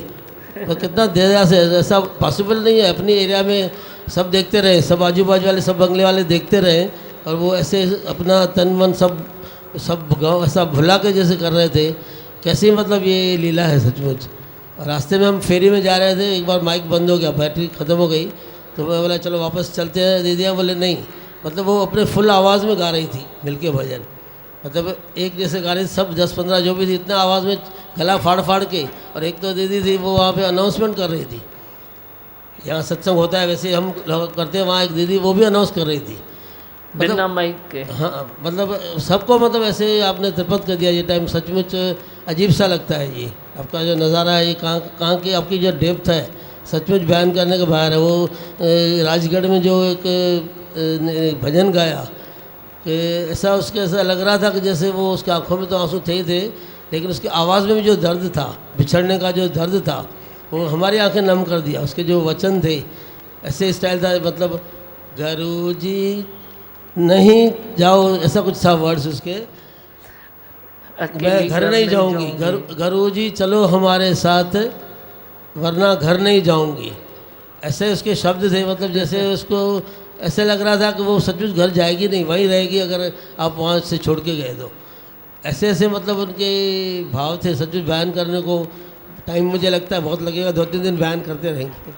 तो कितना देर से, ऐसा पॉसिबल नहीं है। अपनी एरिया में सब देखते रहे, सब आजू बाजू वाले सब बंगले वाले देखते रहे, और वो ऐसे अपना तन मन सब गाँव ऐसा भुला के जैसे कर रहे थे। कैसी मतलब ये लीला है सचमुच। रास्ते में हम फेरी में जा रहे थे, एक बार माइक बंद हो गया, बैटरी ख़त्म हो गई, तो मैं बोला चलो वापस चलते हैं। दीदियाँ बोले नहीं, मतलब वो अपने फुल आवाज़ में गा रही थी मिलके भजन, मतलब एक जैसे गा रही थी, सब 10-15 जो भी थी इतना आवाज़ में गला फाड़ फाड़ के। और एक तो दीदी थी वो वहाँ पे अनाउंसमेंट कर रही थी, यहाँ सत्संग होता है वैसे हम करते हैं, वहाँ एक दीदी वो भी अनाउंस कर रही थी बिना माइक के। हाँ मतलब सबको मतलब ऐसे आपने तिरपत कर दिया। ये टाइम सचमुच अजीब सा लगता है। ये आपका जो नज़ारा है, ये कहाँ की आपकी जो डेप्थ है सचमुच बयान करने के बाहर है। वो राजगढ़ में जो एक भजन गाया कि ऐसा उसके ऐसा लग रहा था कि जैसे वो उसके आंखों में तो आंसू थे ही थे, लेकिन उसकी आवाज़ में भी जो दर्द था, बिछड़ने का जो दर्द था, वो हमारी आंखें नम कर दिया। उसके जो वचन थे ऐसे स्टाइल था, मतलब गुरु जी नहीं जाओ, ऐसा कुछ था वर्ड्स उसके। मैं घर नहीं जाऊंगी, गुरु जी चलो हमारे साथ वरना घर नहीं जाऊंगी, ऐसे उसके शब्द थे। मतलब जैसे उसको ऐसे लग रहा था कि वो सचमुच घर जाएगी नहीं, वहीं रहेगी अगर आप वहाँ से छोड़ के गए तो। ऐसे ऐसे मतलब उनके भाव थे। सचमुच बयान करने को टाइम मुझे लगता है बहुत लगेगा, 2-3 दिन बयान करते रहेंगे।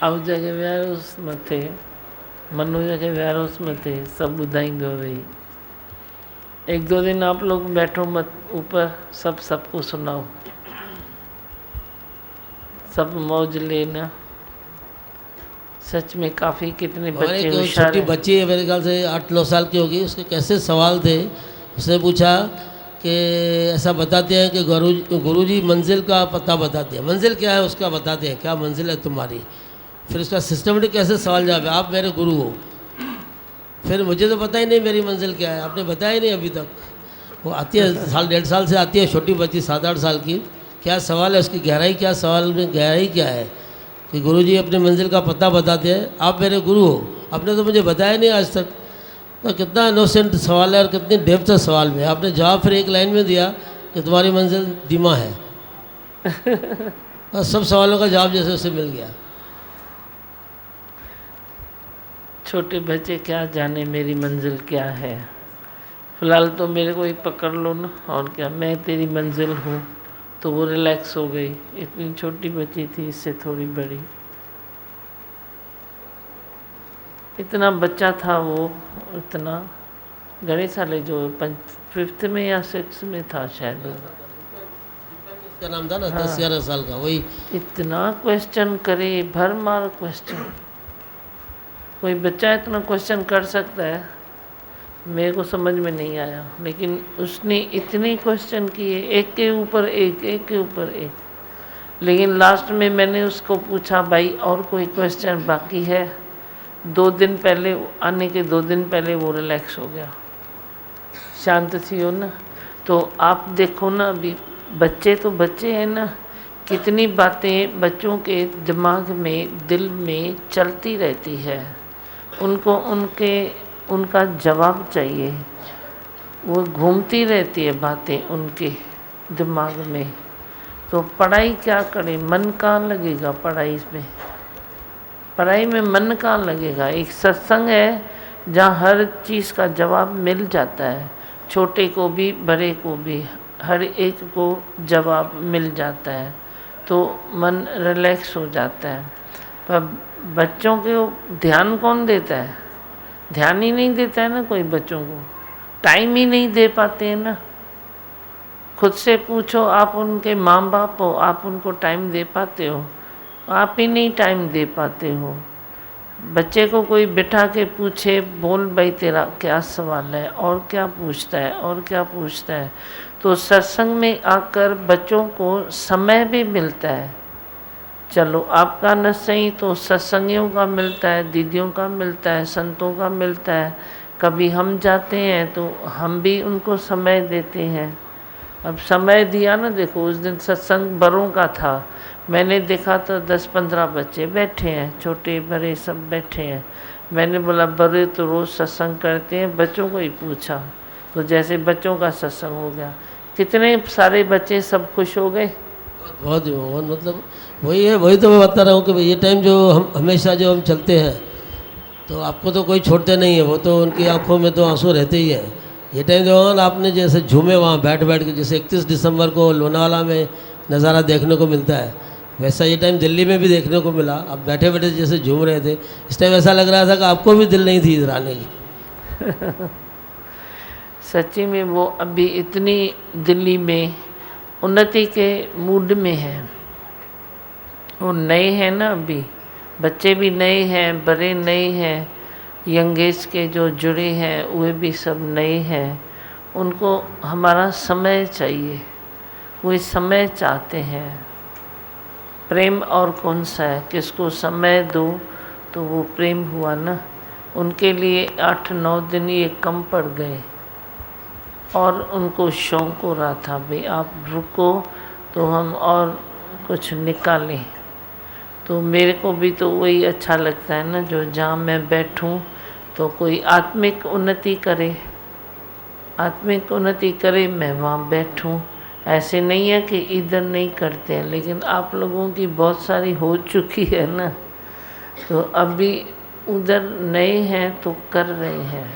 अब जगह व्यारोस में थे, मनु जगह व्यारोस में थे, सब ॿुधाईंदो वेही। 1-2 दिन आप लोग बैठो मत ऊपर, सबको सुनाओ, सब मौज लेना। सच में काफ़ी कितने बच्चे होशियार छोटी हैं। बच्ची है मेरे ख्याल से 8-9 साल की होगी। उसके कैसे सवाल थे, उसने पूछा कि ऐसा बताते हैं कि गुरुजी मंजिल का पता बताते हैं, मंजिल क्या है उसका बताते हैं, क्या मंजिल है तुम्हारी। फिर उसका सिस्टमेटिक कैसे सवाल जवाब है, आप मेरे गुरु हो। फिर मुझे तो पता ही नहीं मेरी मंजिल क्या है, आपने बताया ही नहीं अभी तक। वो आती है 1.5 साल से आती है, छोटी बच्ची 7-8 साल की। क्या सवाल है उसकी गहराई, क्या सवाल में गहराई क्या है कि गुरुजी अपनी मंजिल का पता बताते हैं, आप मेरे गुरु हो। आपने तो मुझे बताया नहीं आज तक। तो कितना इनोसेंट सवाल है और कितनी डेप्थ है सवाल में। आपने जवाब फिर एक लाइन में दिया कि तुम्हारी मंजिल धीमा है। और सब सवालों का जवाब जैसे उसे मिल गया। छोटे बच्चे क्या जाने मेरी मंजिल क्या है। फिलहाल तो मेरे को ही पकड़ लो ना, और क्या, मैं तेरी मंजिल हूँ। तो वो रिलैक्स हो गई। इतनी छोटी बच्ची थी, इससे थोड़ी बड़ी। इतना बच्चा था वो, इतना घणे साले जो 5th में या 6th में था शायद। क्या नाम था ना, 10-11 साल का। वही इतना क्वेश्चन करे, भरमार क्वेश्चन। कोई बच्चा इतना क्वेश्चन कर सकता है, मेरे को समझ में नहीं आया। लेकिन उसने इतने क्वेश्चन किए, एक के ऊपर एक, एक के ऊपर एक। लेकिन लास्ट में मैंने उसको पूछा, भाई और कोई क्वेश्चन बाकी है? 2 दिन पहले, आने के 2 दिन पहले वो रिलैक्स हो गया, शांत थी हो ना। तो आप देखो ना, अभी बच्चे तो बच्चे हैं ना, कितनी बातें बच्चों के दिमाग में, दिल में चलती रहती है। उनको उनका जवाब चाहिए। वो घूमती रहती है बातें उनके दिमाग में। तो पढ़ाई क्या करें, मन कहाँ लगेगा पढ़ाई में? पढ़ाई में मन कहाँ लगेगा? एक सत्संग है जहाँ हर चीज़ का जवाब मिल जाता है, छोटे को भी बड़े को भी, हर एक को जवाब मिल जाता है। तो मन रिलैक्स हो जाता है। पर बच्चों को ध्यान कौन देता है? ध्यान ही नहीं देता है ना कोई बच्चों को, टाइम ही नहीं दे पाते हैं ना। खुद से पूछो, आप उनके माँ बाप हो, आप उनको टाइम दे पाते हो? आप ही नहीं टाइम दे पाते हो। बच्चे को कोई बिठा के पूछे, बोल भाई तेरा क्या सवाल है, और क्या पूछता है, और क्या पूछता है। तो सत्संग में आकर बच्चों को समय भी मिलता है। चलो आपका न सही तो सत्संगियों का मिलता है, दीदियों का मिलता है, संतों का मिलता है। कभी हम जाते हैं तो हम भी उनको समय देते हैं। अब समय दिया ना, देखो उस दिन सत्संग बड़ों का था, मैंने देखा तो 10-15 बच्चे बैठे हैं, छोटे बड़े सब बैठे हैं। मैंने बोला बड़े तो रोज़ सत्संग करते हैं, बच्चों को ही पूछा तो जैसे बच्चों का सत्संग हो गया। कितने सारे बच्चे सब खुश हो गए। बहुत मतलब वही है, वही तो मैं बता रहा हूँ कि ये टाइम जो हम हमेशा जो हम चलते हैं तो आपको तो कोई छोड़ते नहीं है, वो तो उनकी आंखों में तो आंसू रहते ही हैं। ये टाइम जो आपने जैसे झूमे वहाँ बैठ के, जैसे 31 दिसंबर को लोनावाला में नज़ारा देखने को मिलता है, वैसा ये टाइम दिल्ली में भी देखने को मिला। आप बैठे बैठे जैसे झूम रहे थे, इस टाइम ऐसा लग रहा था कि आपको भी दिल नहीं थी इधर आने की। सच्ची में वो अभी इतनी दिल्ली में उन्नति के मूड में है। वो नए हैं ना, अभी बच्चे भी नए हैं, बड़े नए हैं, यंग एज के जो जुड़े हैं वे भी सब नए हैं। उनको हमारा समय चाहिए, वो समय चाहते हैं। प्रेम और कौन सा है, किसको समय दो तो वो प्रेम हुआ ना। उनके लिए 8-9 दिन ये कम पड़ गए और उनको शौक हो रहा था भाई आप रुको तो हम और कुछ निकालें। तो मेरे को भी तो वही अच्छा लगता है ना, जो जहाँ मैं बैठूं तो कोई आत्मिक उन्नति करे, आत्मिक उन्नति करे, मैं वहाँ बैठूं। ऐसे नहीं है कि इधर नहीं करते हैं, लेकिन आप लोगों की बहुत सारी हो चुकी है ना, तो अभी उधर नए हैं तो कर रहे हैं।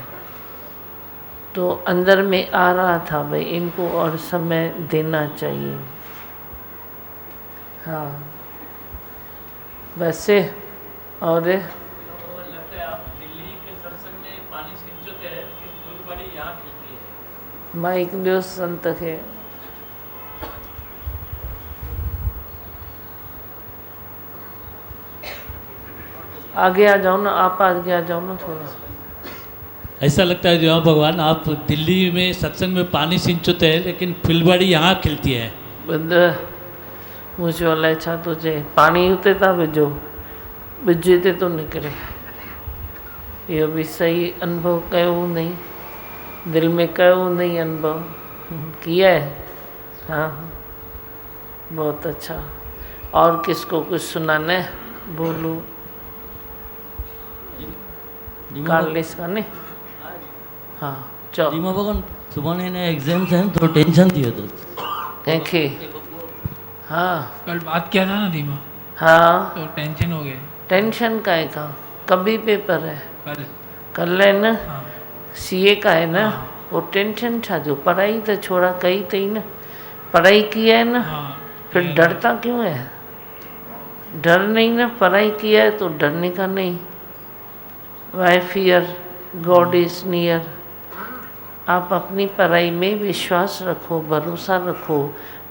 तो अंदर में आ रहा था भाई इनको और समय देना चाहिए। हाँ वैसे और माइक दियो संत खे। आगे आ जाओ ना, आप आगे आ जाओ ना थोड़ा। ऐसा लगता है जो हाँ भगवान आप दिल्ली में सत्संग में पानी सिंचते हैं लेकिन फुलबाड़ी यहाँ खिलती है। बंद मुझे वाला छा तुझे पानी उते था विझो, विझे ते तो निकरे। ये भी सही अनुभव कयो नहीं, दिल में कयो नहीं अनुभव किया है। हाँ बहुत अच्छा। और किसको कुछ सुनाना है बोलो। कार्लिस का नहीं। हाँ चलो। दीमा भगवान सुबह ने एग्जाम्स हैं तो टेंशन थी तो देखे। हाँ कल बात किया था ना दीमा। हाँ तो टेंशन हो गया। टेंशन का है का कभी पेपर है कल है ना। सीए का है ना। वो टेंशन छा जो पढ़ाई तो छोड़ा कही तई ना, पढ़ाई की है ना। फिर डरता क्यों है? डर नहीं ना, पढ़ाई किया है तो डरने का नहीं। Why fear, God is near. आप अपनी पढ़ाई में विश्वास रखो, भरोसा रखो।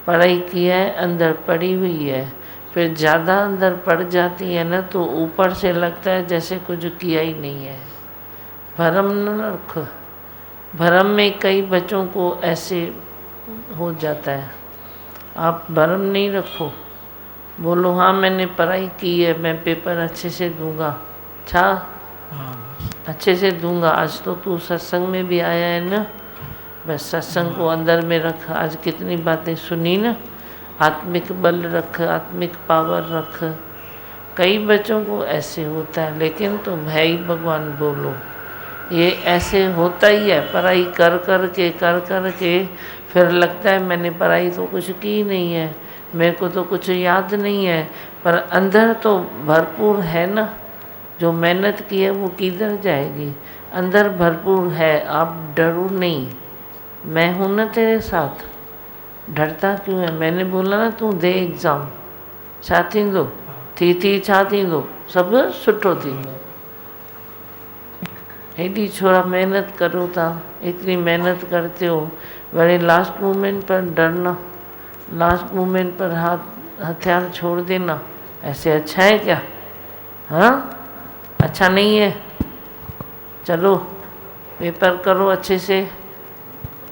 पढ़ाई किया है, अंदर पड़ी हुई है। फिर ज़्यादा अंदर पड़ जाती है ना तो ऊपर से लगता है जैसे कुछ किया ही नहीं है। भरम न रखो। भरम में कई बच्चों को ऐसे हो जाता है। आप भरम नहीं रखो, बोलो हाँ मैंने पढ़ाई की है, मैं पेपर अच्छे से दूंगा। अच्छा अच्छे से दूंगा। आज तो तू सत्संग में भी आया है ना, बस सत्संग को अंदर में रख। आज कितनी बातें सुनी ना। आत्मिक बल रख, आत्मिक पावर रख। कई बच्चों को ऐसे होता है, लेकिन तुम है ही भगवान बोलो। ये ऐसे होता ही है, पढ़ाई कर कर के फिर लगता है मैंने पढ़ाई तो कुछ की नहीं है, मेरे को तो कुछ याद नहीं है। पर अंदर तो भरपूर है ना, जो मेहनत की है वो किधर जाएगी। अंदर भरपूर है, आप डरो नहीं। मैं हूँ ना तेरे साथ, डरता क्यों है? मैंने बोला ना तू दे एग्ज़ाम, छा थींदो थी छा थींदो, सभु सुठो थींदो। हेॾी छोरा मेहनत करो था, इतनी मेहनत करते हो, वरी लास्ट मोमेंट पर डरना, लास्ट मोमेंट पर हथियार छोड़ देना, ऐसे अच्छा है क्या? हाँ अच्छा नहीं है। चलो पेपर करो अच्छे से,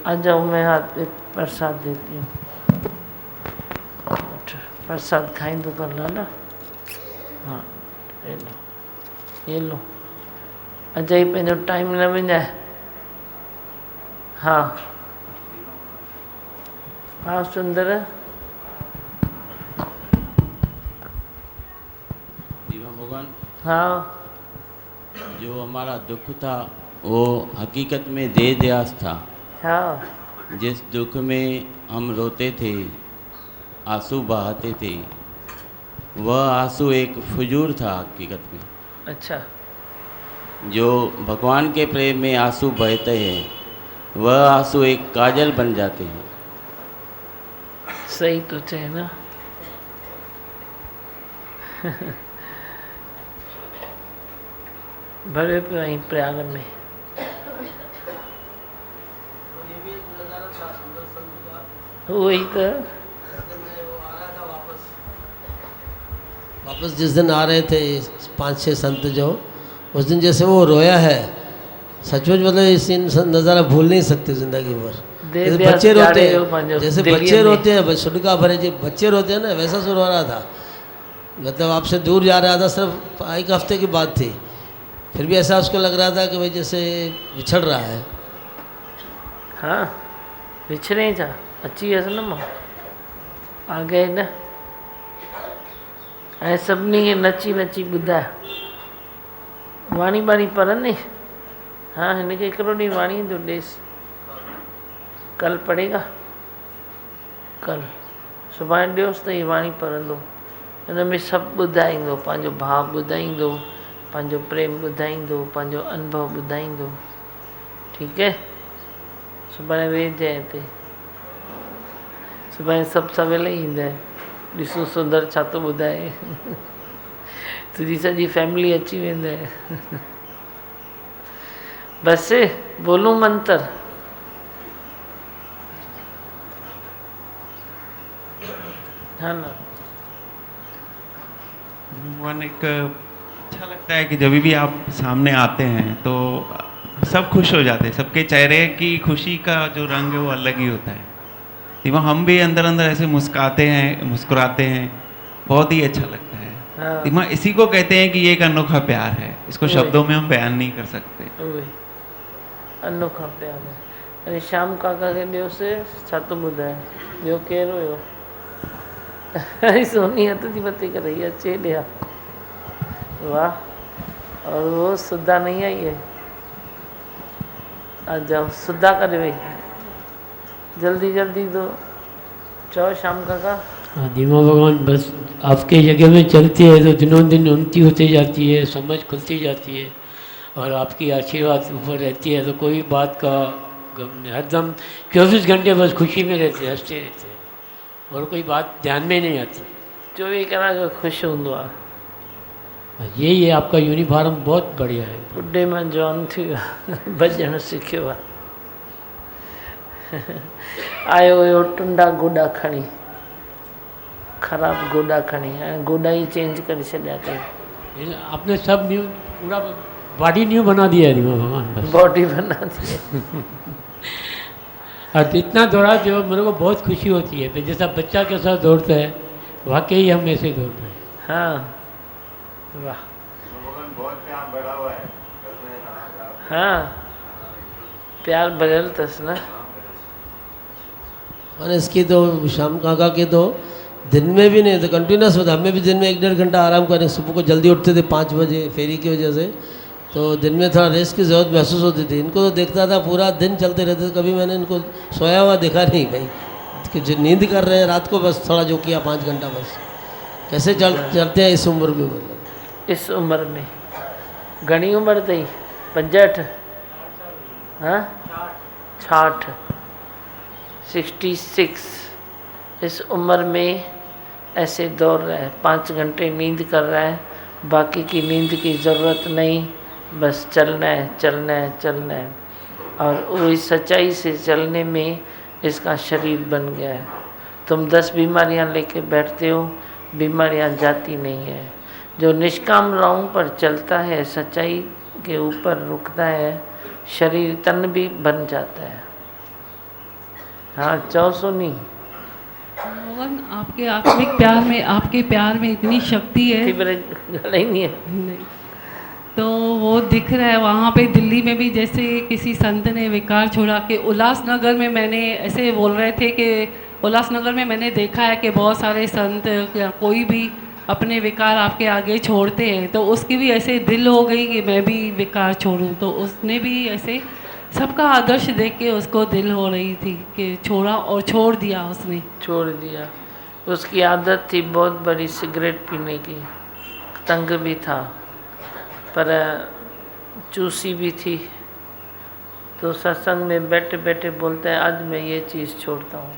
आ जाओ। मैं हाथ पे प्रसाद देती हूँ। प्रसाद खाईंदो कर ना। हाँ ये लो अजय पंहिंजो टाइम न विञाए। हाँ हाँ सुंदर। दीवा भगवान हाँ जो हमारा दुख था वो हकीकत में दे दयास था। हाँ जिस दुख में हम रोते थे, आंसू बहाते थे, वह आंसू एक फजूर था हकीकत में। अच्छा। जो भगवान के प्रेम में आंसू बहते हैं, वह आंसू एक काजल बन जाते हैं। सही तो है ना। भरे पे प्यार में वही तो। वापस जिस दिन आ रहे थे 5-6 संत जो, उस दिन जैसे वो रोया है, सचमुच मतलब ये सीन नज़ारा भूल नहीं सकते ज़िंदगी भर। जैसे बच्चे रोते हैं, जैसे बच्चे रोते हैं, छुटका भरे जी बच्चे रोते हैं ना, वैसा सुर हो रहा था। मतलब आपसे दूर जा रहा था, सिर्फ 1 हफ्ते की बात थी, फिर भी ऐसा उसको लग रहा था कि भाई जैसे बिछड़ रहा है। हाँ बिछड़े जा अची वियसि न मां, आ गए न। ऐं सभिनी खे नची नची ॿुधाए वाणी बाणी पढ़ंदे हाँ हिनखे हिकिड़ो ॾींहुं वाणी जो ॾेसि कल पढ़ेगा कल सुभाणे ॾियोसि त हीअ वाणी पढ़ंदो हिन में सभु ॿुधाईंदो पंहिंजो भाव ॿुधाईंदो पंहिंजो प्रेम ॿुधाईंदो पंहिंजो अनुभव ॿुधाईंदो ठीकु है सुभाणे वेहिजांइ हिते सुभाणे सभु सवेल ई ईंदा ॾिसो सुंदर छा थो ॿुधाए तुंहिंजी सॼी फैमिली अची वेंदा बसि बोलूं मंत्र हाँ ना भगवान एक अच्छा लगता है कि जब भी आप सामने आते हैं तो सब खुश हो जाते हैं सबके चेहरे की खुशी का जो रंग है वो अलग ही होता है दिमा हम भी अंदर अंदर ऐसे मुस्कुराते हैं बहुत ही अच्छा लगता है हाँ। दिमा इसी को कहते हैं कि ये एक अनोखा प्यार है इसको शब्दों में हम बयान नहीं कर सकते अनोखा प्यार है अरे श्याम काका खे ॾियोसि छा थो ॿुधाए ॿियो केरु हुयो सोनी हथ थी मथे करे ये अचे ॾिया वाह और वो सुधा नहीं आई है आ जाओ सुधा करे वही जल्दी जल्दी दो चलो शाम काका हाँ दीमा भगवान बस आपके जगह में चलती है तो दिनों दिन उन्नति होती जाती है समझ खुलती जाती है और आपकी आशीर्वाद ऊपर रहती है तो कोई बात का गम नहीं हरदम 24 घंटे बस खुशी में रहते हंसते रहते और कोई बात ध्यान में नहीं आती 24 कलाक खुश हूंदो आहे यही है आपका यूनिफॉर्म बहुत बढ़िया है बुढ़े में जवान थी भॼणु सिखियो आहे आयो हुयो टुंडा गोॾा खणी ख़राब गोॾा खणी हाणे गोॾा ही चेंज करे छॾिया अथई आपने सब न्यू पूरा बॉडी न्यू बना दिया है दीमा भगवान बस बॉडी बना दी है और इतना दौड़ाते हो मेरे को बहुत खुशी होती है जैसा बच्चा के साथ दौड़ता है वाकई हम ऐसे दौड़ते हैं हाँ वाह बहुत प्यार बढ़ा हुआ है हाँ प्यार बदल तस ना मैंने इसकी तो शाम काका के तो दिन में भी नहीं तो कंटिन्यूस होता हमें भी दिन में 1-1.5 घंटा आराम करें सुबह को जल्दी उठते थे 5 बजे फेरी की वजह से तो दिन में थोड़ा रेस्ट की ज़रूरत महसूस होती थी इनको तो देखता था पूरा दिन चलते रहते थे कभी मैंने इनको सोया हुआ देखा नहीं भाई कि जो नींद कर रहे हैं रात को बस थोड़ा जो किया 5 घंटा बस कैसे चलते हैं इस उम्र में मतलब इस उम्र में घणी उम्र अथई 65 हाँ 66 इस उम्र में ऐसे दौड़ रहा है 5 घंटे नींद कर रहा है बाकी की नींद की ज़रूरत नहीं बस चलना है चलना है चलना है और वही सच्चाई से चलने में इसका शरीर बन गया है तुम 10 बीमारियां लेके बैठते हो बीमारियां जाती नहीं है जो निष्काम राहों पर चलता है सच्चाई के ऊपर रुकता है शरीर तन भी बन जाता है हाँ चौ सुनी भगवान आपके आत्मिक प्यार में आपके प्यार में इतनी शक्ति है नहीं है तो वो दिख रहा है वहाँ पे दिल्ली में भी जैसे किसी संत ने विकार छोड़ा कि उल्लासनगर में मैंने ऐसे बोल रहे थे कि उल्लासनगर में मैंने देखा है कि बहुत सारे संत या कोई भी अपने विकार आपके आगे छोड़ते हैं तो उसकी भी ऐसे दिल हो गई कि मैं भी विकार छोड़ूं तो उसने भी ऐसे सबका आदर्श देख के उसको दिल हो रही थी कि छोड़ा और छोड़ दिया उसने छोड़ दिया उसकी आदत थी बहुत बड़ी सिगरेट पीने की तंग भी था पर चूसी भी थी तो सत्संग में बैठे बैठे बोलता है आज मैं ये चीज़ छोड़ता हूँ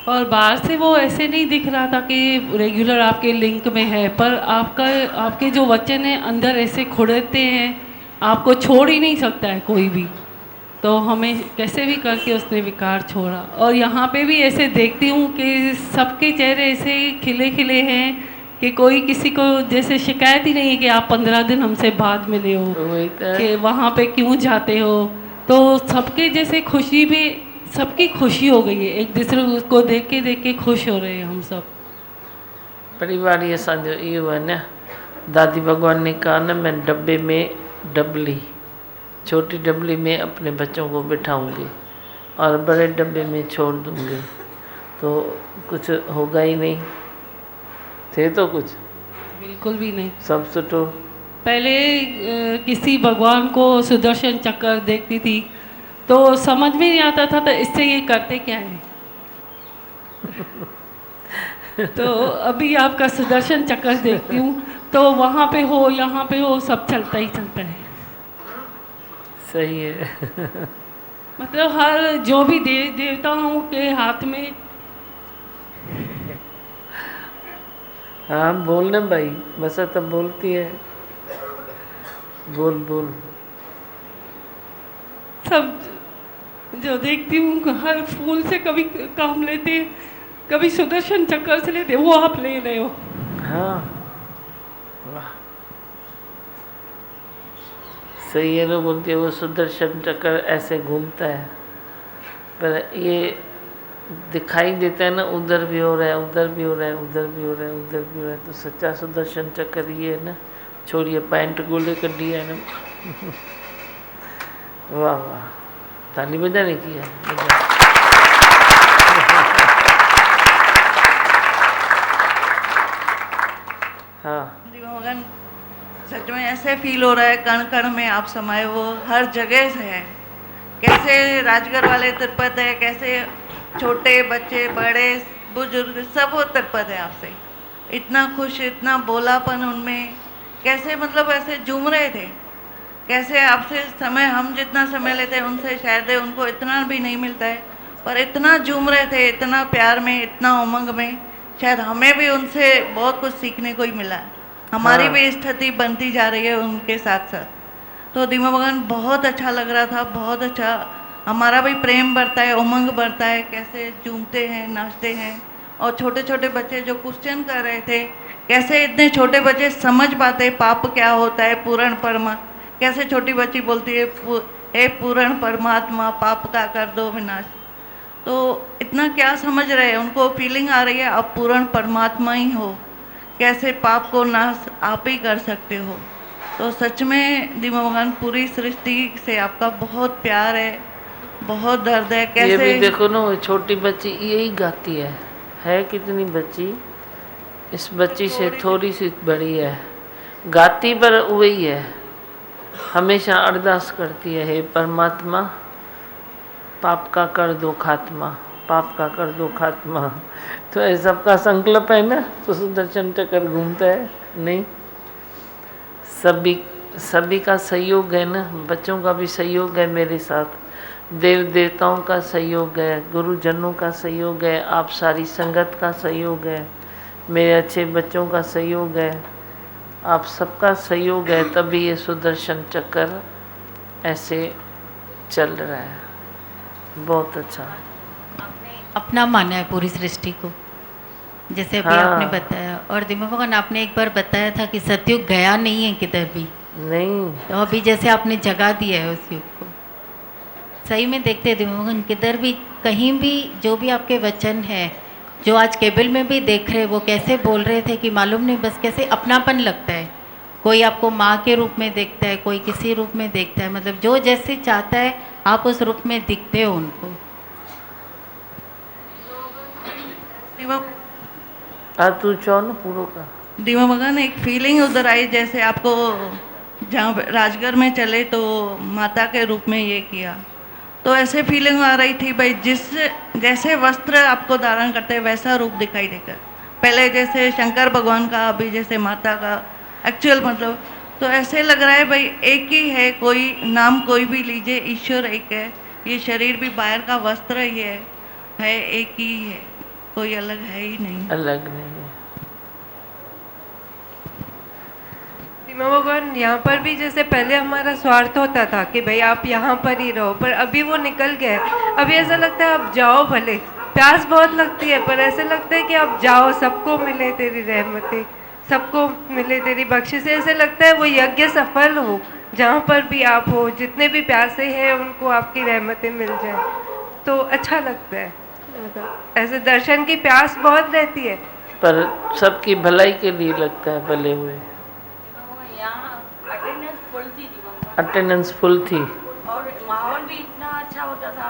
और बाहर से वो ऐसे नहीं दिख रहा था कि रेगुलर आपके लिंक में है पर आपके जो वचन है अंदर ऐसे खुड़ते हैं आपको छोड़ ही नहीं सकता है कोई भी तो हमें कैसे भी करके उसने विकार छोड़ा और यहाँ पे भी ऐसे देखती हूँ कि सबके चेहरे ऐसे खिले खिले हैं कि कोई किसी को जैसे शिकायत ही नहीं है कि आप 15 दिन हमसे बाद मिले हो कि वहाँ पे क्यों जाते हो तो सबके जैसे खुशी भी सबकी खुशी हो गई है एक दूसरे को देख के खुश हो रहे हैं हम सब परिवार ही असांजो इहो है न दादी भगवान ने कहा न मैं डब्बे में डबली छोटी डबली में अपने बच्चों को बिठाऊंगी और बड़े डब्बे में छोड़ दूंगी तो कुछ होगा ही नहीं थे तो कुछ बिल्कुल भी नहीं। सब सुठो। पहले किसी भगवान को सुदर्शन चक्र देखती थी तो समझ में नहीं आता था तो इससे ये करते क्या है। तो अभी आपका सुदर्शन चक्र देखती हूँ तो वहाँ पे हो यहाँ पे हो सब चलता ही चलता है। सही है। मतलब हर जो भी देवताओं के हाथ में। हाँ बोल ना भाई, बस तब बोलती है, बोल बोल। सब जो देखती हूँ हर फूल से कभी काम लेते, कभी सुदर्शन चक्र से लेते, वो आप ले रहे हो। हाँ वाह, सही है ना, बोलती है वो सुदर्शन चक्र ऐसे घूमता है, पर ये दिखाई देता है ना, उधर भी हो रहा है, उधर भी हो रहा है, उधर भी हो रहा है, उधर भी हो रहा है, तो सच्चा सुदर्शन चक्र ये है ना। छोड़िए, पैंट गोले कर दिया है ना। वाह वाह, ताली बजाने की है। हाँ भगवान, सच में ऐसे फील हो रहा है कण कण में आप समाये, वो हर जगह से है। कैसे राजगढ़ वाले तिरपत है, कैसे छोटे बच्चे बड़े बुजुर्ग सब वो तिरपत है आपसे। इतना खुश, इतना बोलापन उनमें, कैसे मतलब ऐसे झूम रहे थे। कैसे आपसे समय, हम जितना समय लेते हैं उनसे शायद उनको इतना भी नहीं मिलता है, पर इतना झूम रहे थे, इतना प्यार में, इतना उमंग में। शायद हमें भी उनसे बहुत कुछ सीखने को ही मिला है। हमारी हाँ। भी स्थिति बनती जा रही है उनके साथ साथ। तो दीमा भगवान बहुत अच्छा लग रहा था, बहुत अच्छा। हमारा भी प्रेम बढ़ता है, उमंग बढ़ता है, कैसे झूमते हैं, नाचते हैं। और छोटे छोटे बच्चे जो क्वेश्चन कर रहे थे, कैसे इतने छोटे बच्चे समझ पाते पाप क्या होता है, पूर्ण परमा। कैसे छोटी बच्ची बोलती है, हे पूर्ण परमात्मा पाप का कर दो विनाश। तो इतना क्या समझ रहे हैं, उनको फीलिंग आ रही है आप पूर्ण परमात्मा ही हो, कैसे पाप को नाश आप ही कर सकते हो। तो सच में दीमा भगवान, पूरी सृष्टि से आपका बहुत प्यार है, बहुत दर्द है। कैसे ये भी देखो ना, वो छोटी बच्ची यही गाती है कितनी बच्ची, इस बच्ची से थोड़ी सी बड़ी है, गाती पर वही है, हमेशा अरदास करती है, हे परमात्मा पाप का कर दो खात्मा, पाप का कर दो खात्मा। तो ये सबका संकल्प है ना, तो सुदर्शन चक्र घूमता है। नहीं, सभी का सहयोग है ना, बच्चों का भी सहयोग है मेरे साथ, देव देवताओं का सहयोग है, गुरुजनों का सहयोग है, आप सारी संगत का सहयोग है, मेरे अच्छे बच्चों का सहयोग है, आप सबका सहयोग है, तभी ये सुदर्शन चक्र ऐसे चल रहा है। बहुत अच्छा। अपना माना है पूरी सृष्टि को, जैसे अभी हाँ। आपने बताया। और दीमा भगवान, आपने एक बार बताया था कि सतयुग गया नहीं है किधर भी। नहीं, तो अभी जैसे आपने जगा दिया है उस युग को, सही में देखते हैं दीमा भगवान, किधर भी कहीं भी जो भी आपके वचन है, जो आज केबल में भी देख रहे, वो कैसे बोल रहे थे कि मालूम नहीं, बस कैसे अपनापन लगता है। कोई आपको माँ के रूप में देखता है, कोई किसी रूप में देखता है, मतलब जो जैसे चाहता है आप उस रूप में दिखते हो उनको। तू चो ना पूरा का। दीमा भगवान, एक फीलिंग उधर आई, जैसे आपको जहाँ राजगढ़ में चले तो माता के रूप में ये किया, तो ऐसे फीलिंग आ रही थी भाई, जैसे वस्त्र आपको धारण करते हैं वैसा रूप दिखाई देकर। पहले जैसे शंकर भगवान का, अभी जैसे माता का एक्चुअल मतलब। तो ऐसे लग रहा है भाई एक ही है, कोई नाम कोई भी लीजिए, ईश्वर एक है। ये शरीर भी बाहर का वस्त्र ही है एक ही है, कोई अलग है ही नहीं। अलग नहीं है। दीमा भगवान, यहाँ पर भी जैसे पहले हमारा स्वार्थ होता था कि भाई आप यहाँ पर ही रहो, पर अभी वो निकल गए। अभी ऐसा लगता है आप जाओ, भले प्यास बहुत लगती है पर ऐसे लगता है कि आप जाओ, सबको मिले तेरी रहमतें, सबको मिले तेरी बख्शिश। ऐसे लगता है वो यज्ञ सफल हो, जहाँ पर भी आप हो, जितने भी प्यासे हैं उनको आपकी रहमतें मिल जाए, तो अच्छा लगता है। ऐसे दर्शन की प्यास बहुत रहती है, पर सबकी भलाई के लिए लगता है भले हुए। अटेंडेंस फुल थी और माहौल भी इतना अच्छा होता था।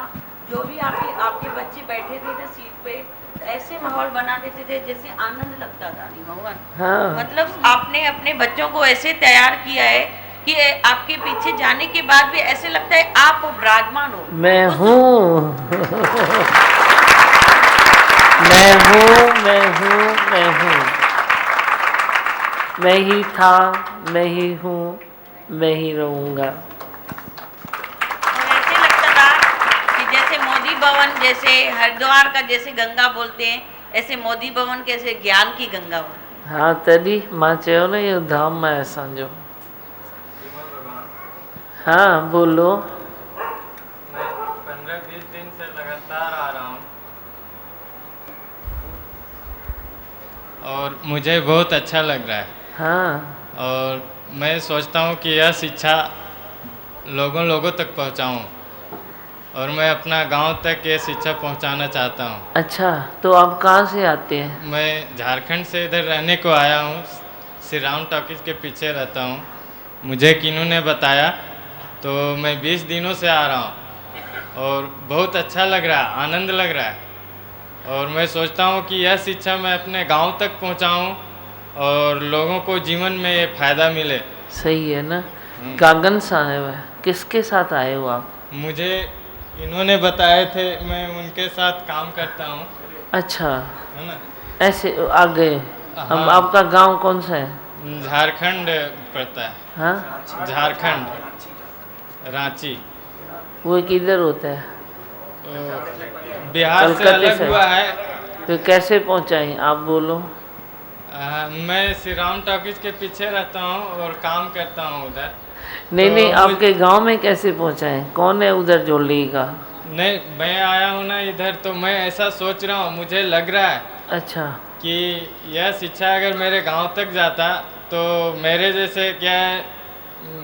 जो भी आपके बच्चे बैठे थे ना सीट पे, ऐसे ऐसे माहौल बना देते थे जैसे आनंद लगता था दीमा भगवान। हाँ। मतलब आपने अपने बच्चों को ऐसे तैयार किया है कि आपके पीछे जाने के बाद भी ऐसे लगता है आप विराजमान हो। मैं हूँ मैं हूँ मैं हूँ मैं हूँ, मैं ही था, मैं ही हूँ, मैं ही रहूँगा। और ऐसे लगता था कि जैसे मोदी भवन, जैसे हरिद्वार का जैसे गंगा बोलते हैं, ऐसे मोदी भवन कैसे ज्ञान की गंगा बोलते हाँ तॾहिं मां चयो न इहो धाम आहे असांजो। हाँ बोलो। 15-20 दिन से लगातार आ रहा हूँ और मुझे बहुत अच्छा लग रहा है। हाँ। और मैं सोचता हूँ कि यह शिक्षा लोगों तक पहुँचाऊँ और मैं अपना गांव तक ये शिक्षा पहुँचाना चाहता हूँ। अच्छा, तो आप कहाँ से आते हैं? मैं झारखंड से इधर रहने को आया हूँ, श्री राम टॉकीज के पीछे रहता हूँ। मुझे किन्नू ने बताया तो मैं 20 दिनों से आ रहा हूँ और बहुत अच्छा लग रहा है, आनंद लग रहा है। और मैं सोचता हूँ कि यह शिक्षा मैं अपने गांव तक पहुँचाऊँ और लोगों को जीवन में ये फ़ायदा मिले। सही है ना। गागन साहब किसके साथ आए हो आप? मुझे इन्होंने बताए थे, मैं उनके साथ काम करता हूँ। अच्छा, है ना। ऐसे आ गए। हाँ। अब आपका गांव कौन सा है? झारखंड पड़ता है। हाँ, झारखंड, रांची। वो किधर होता है? बिहार से अलग हुआ है। तो कैसे पहुंचाएं आप बोलो। मैं श्री राम टॉकीज के पीछे रहता हूँ और काम करता हूँ उधर। नहीं तो नहीं, आपके गांव में कैसे पहुंचाएं? कौन है उधर जो लेगा? नहीं, मैं आया हूँ ना इधर, तो मैं ऐसा सोच रहा हूँ, मुझे लग रहा है अच्छा कि यह शिक्षा अगर मेरे गांव तक जाता तो मेरे जैसे क्या है,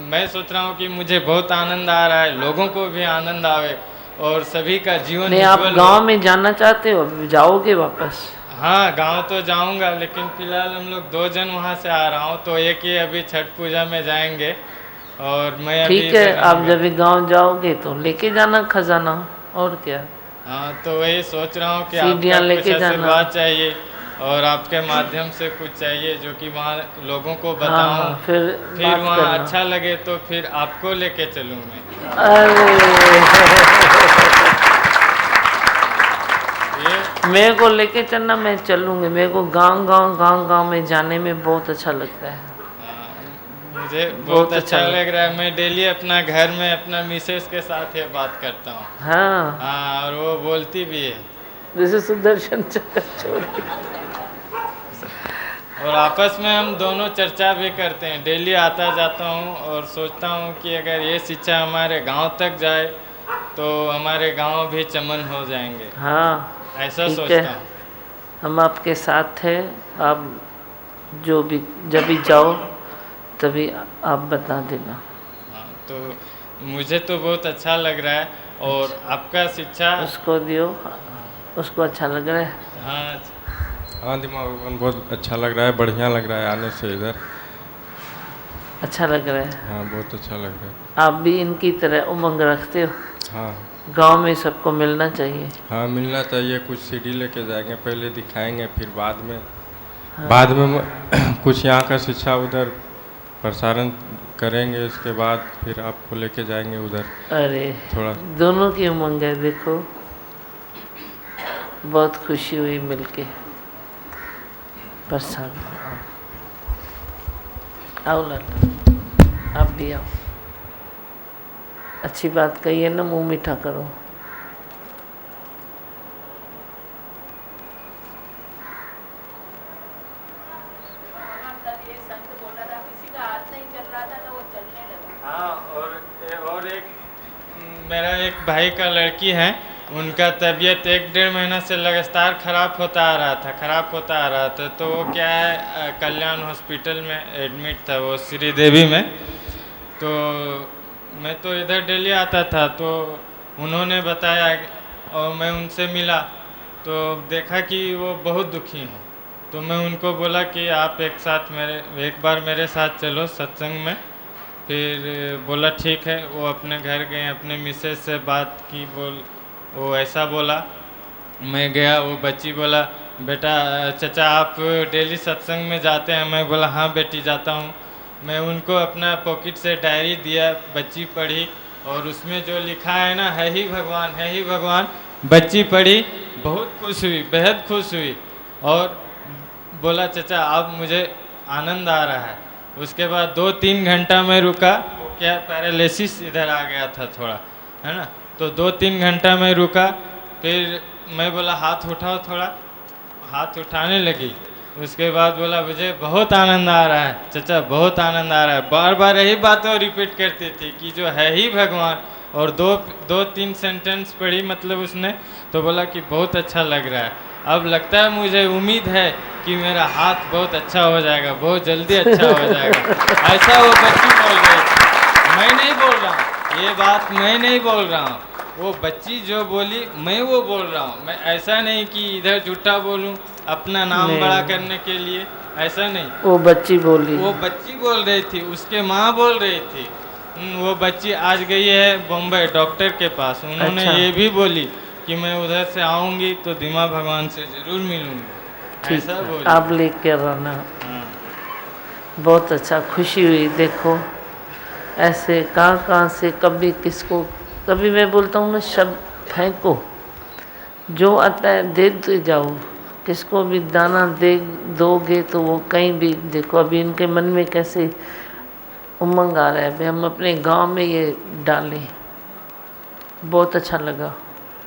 मैं सोच रहा हूँ कि मुझे बहुत आनंद आ रहा है, लोगों को भी आनंद आवे और सभी का जीवन नहीं, आप उज्ज्वल गांव हो। में जाना चाहते हो? जाओगे वापस? हाँ, गांव तो जाऊंगा, लेकिन फिलहाल हम लोग 2 जन वहाँ से आ रहा हूँ, तो एक ही अभी छठ पूजा में जाएंगे और मैं अभी ठीक है, इधर आप रहूंगा। जब गांव जाओगे तो लेके जाना खजाना, और क्या। हाँ, तो वही सोच रहा हूँ कि सीढ़ियाँ आपका कुछ लेके जाना। आशीर्वाद चाहिए और आपके माध्यम से कुछ चाहिए जो कि वहाँ लोगों को बताऊँ। हाँ, फिर बात वहाँ करना। अच्छा लगे तो फिर आपको लेके चलूँ मैं। मेरे को लेके चलना, मैं चलूँगी। मेरे को गांव में जाने में बहुत अच्छा लगता है। मुझे बहुत अच्छा लग रहा है। मैं डेली अपना घर में अपना मिसेस के साथ ये बात करता हूँ। हाँ हाँ, और वो बोलती भी है। जैसे सुदर्शन चक्र। और आपस में हम दोनों चर्चा भी करते हैं। डेली आता जाता हूँ और सोचता हूँ कि अगर ये शिक्षा हमारे गांव तक जाए तो हमारे गांव भी चमन हो जाएंगे। हाँ, ऐसा ठीक सोचता है। हूँ। हम आपके साथ हैं। आप जो भी जब भी जाओ तभी आप बता देना। हाँ, तो मुझे तो बहुत अच्छा लग रहा है और आपका शिक्षा उसको दियो, उसको अच्छा लग रहा है। हाँ हाँ, दिमाग बहुत अच्छा लग रहा है, बढ़िया लग रहा है आने से इधर। अच्छा लग रहा है। हाँ, बहुत अच्छा लग रहा है। आप भी इनकी तरह उमंग रखते हो? हाँ। गांव में सबको मिलना चाहिए। हाँ, मिलना चाहिए। कुछ सीडी लेके जाएंगे, पहले दिखाएंगे, फिर बाद में हाँ। कुछ यहाँ का शिक्षा उधर प्रसारण करेंगे, उसके बाद फिर आपको लेके जाएंगे उधर। अरे थोड़ा दोनों की उमंग है। देखो बहुत खुशी हुई मिलके। प्रसाद आओ लाला, आप भी आओ। अच्छी बात कही है ना, मुंह मीठा करो। हाँ, और एक मेरा एक भाई का लड़की है, उनका तबीयत 1-1.5 महीना से लगातार खराब होता आ रहा था। तो वो क्या है, कल्याण हॉस्पिटल में एडमिट था, वो श्रीदेवी में। तो मैं तो इधर डेली आता था, तो उन्होंने बताया और मैं उनसे मिला तो देखा कि वो बहुत दुखी हैं। तो मैं उनको बोला कि आप एक बार मेरे साथ चलो सत्संग में। फिर बोला ठीक है। वो अपने घर गए, अपने मिसेज से बात की, वो ऐसा बोला। मैं गया, वो बच्ची बोला बेटा चचा आप डेली सत्संग में जाते हैं? मैं बोला हाँ बेटी जाता हूँ। मैं उनको अपना पॉकेट से डायरी दिया, बच्ची पढ़ी और उसमें जो लिखा है ना, है ही भगवान, है ही भगवान, बच्ची पढ़ी, बहुत खुश हुई, बेहद खुश हुई और बोला चचा अब मुझे आनंद आ रहा है। उसके बाद 2-3 घंटा मैं रुका, क्या पैरालिसिस इधर आ गया था थोड़ा, है ना, तो 2-3 घंटा मैं रुका। फिर मैं बोला हाथ उठाओ, थोड़ा हाथ उठाने लगी। उसके बाद बोला मुझे बहुत आनंद आ रहा है चचा, बहुत आनंद आ रहा है। बार बार यही बातें रिपीट करती थी कि जो है ही भगवान, और 2-3 सेंटेंस पढ़ी मतलब उसने, तो बोला कि बहुत अच्छा लग रहा है। अब लगता है मुझे उम्मीद है कि मेरा हाथ बहुत अच्छा हो जाएगा, बहुत जल्दी अच्छा हो जाएगा। ऐसा वो बच्ची बोल रही थी, मैं नहीं बोल रहा हूँ ये बात, मैं नहीं बोल रहा हूँ, वो बच्ची जो बोली मैं वो बोल रहा हूँ। मैं ऐसा नहीं कि इधर झूठा बोलूँ अपना नाम नहीं। बड़ा करने के लिए, ऐसा नहीं। वो बच्ची बोली, वो बच्ची बोल रही थी, उसके माँ बोल रही थी। वो बच्ची आज गई है बम्बई डॉक्टर के पास, उन्होंने अच्छा। ये भी बोली कि मैं उधर से आऊँगी तो दिमा भगवान से ज़रूर मिलूँगी, ठीक ऐसा है, बोली। आप लेके रहना। बहुत अच्छा, खुशी हुई। देखो ऐसे कहाँ से कभी किसको, कभी मैं बोलता हूँ ना शब्द फेंको, जो आता है देते जाओ, किसको भी दाना दे दोगे तो वो कहीं भी, देखो अभी इनके मन में कैसे उमंग आ रहा है, भाई हम अपने गांव में ये डालें। बहुत अच्छा लगा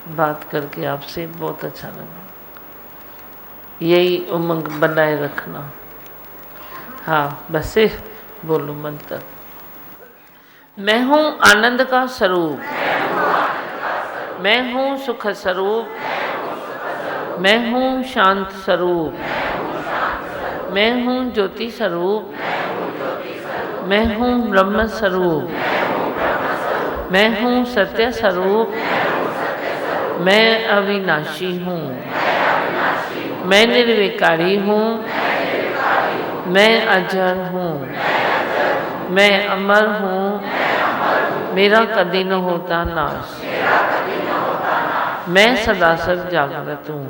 बात करके आपसे, बहुत अच्छा लगा। यही उमंग बनाए रखना। हाँ बस सिर्फ बोलो मंत्र, मैं हूँ आनंद का स्वरूप, मैं हूँ सुख स्वरूप, मैं हूँ शांत स्वरूप, मैं हूँ ज्योति स्वरूप, मैं हूँ ब्रह्म स्वरूप, मैं हूँ सत्य स्वरूप, मैं अविनाशी हूँ, मैं निर्विकारी हूँ, मैं अजर हूँ, मैं अमर हूँ, मेरा कभी न होता नाश, मैं सदा सद जागृत हूँ।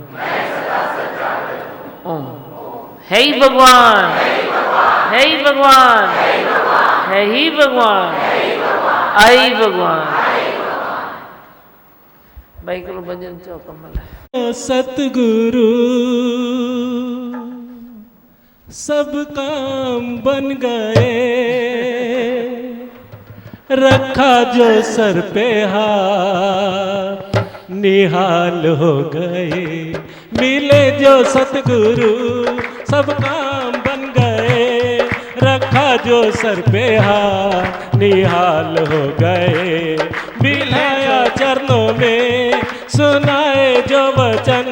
ओम। है ही भगवान, है ही भगवान, है ही भगवान, आई भगवान। भाई को भजन चो कमल है। सतगुरु सब काम बन गए, रखा जो सर पे हाथ निहाल हो गए। मिले जो सतगुरु सब काम बन गए, रखा जो सर पे हाथ निहाल हो गए। मिलाया चरणों में सुनाए जो वचन,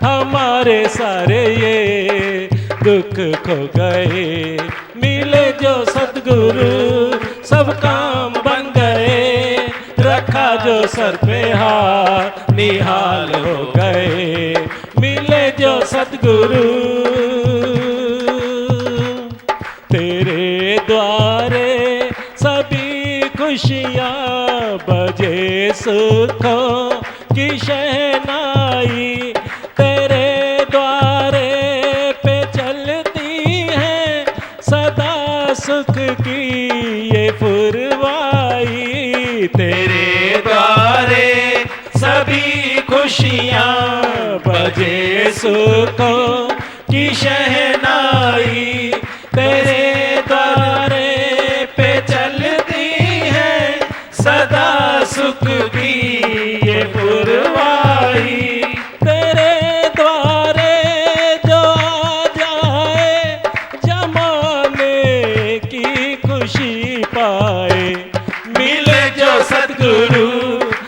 हमारे सारे ये दुख खो गए। मिले जो सतगुरु सब काम बन गए, रखा जो सर पे हाथ निहाल हो गए। मिले जो सतगुरु तेरे द्वारे सभी खुशियाँ बजे सुखों की शहनाई, तेरे द्वारे पे चलती है सदा सुख की ये पुरवाई। तेरे द्वारे सभी खुशियाँ बजे सुखों की शहनाई, तेरे द्वारे पे चलती है सदा सुख की ये पुरवाई। तेरे द्वारे जो आ जाए जमाने की खुशी पाए। मिले जो सतगुरु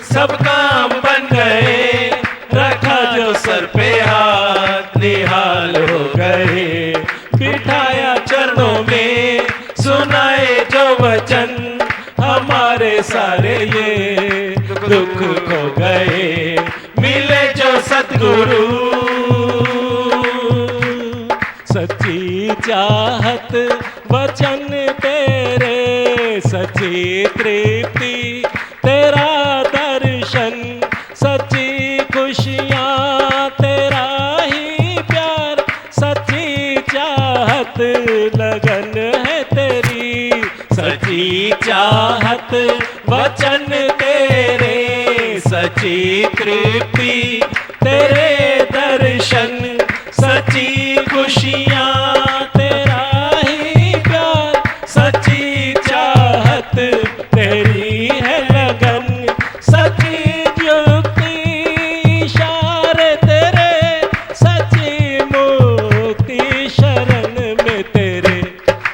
सब काम बन गए, रखा जो सर पे हाथ निहाल हो गए। बिठाया चरणों में सुनाए जो वचन, हमारे सारे ये दुख खो गए। मिले जो सतगुरु सच्ची चाहत वचन तेरे, सच्ची तृप्ति तेरा दर्शन, सच्ची खुशियाँ तेरा ही चाहत लगन है तेरी, सच्ची चाहत वचन तेरे, सच्ची तृप्ति तेरे दर्शन, सच्ची खुशियाँ तेरा ही प्यार, सच्ची चाहत तेरी है लगन, सच्ची युक्ति इशारे तेरे, सच्ची मुक्ति शरण में तेरे।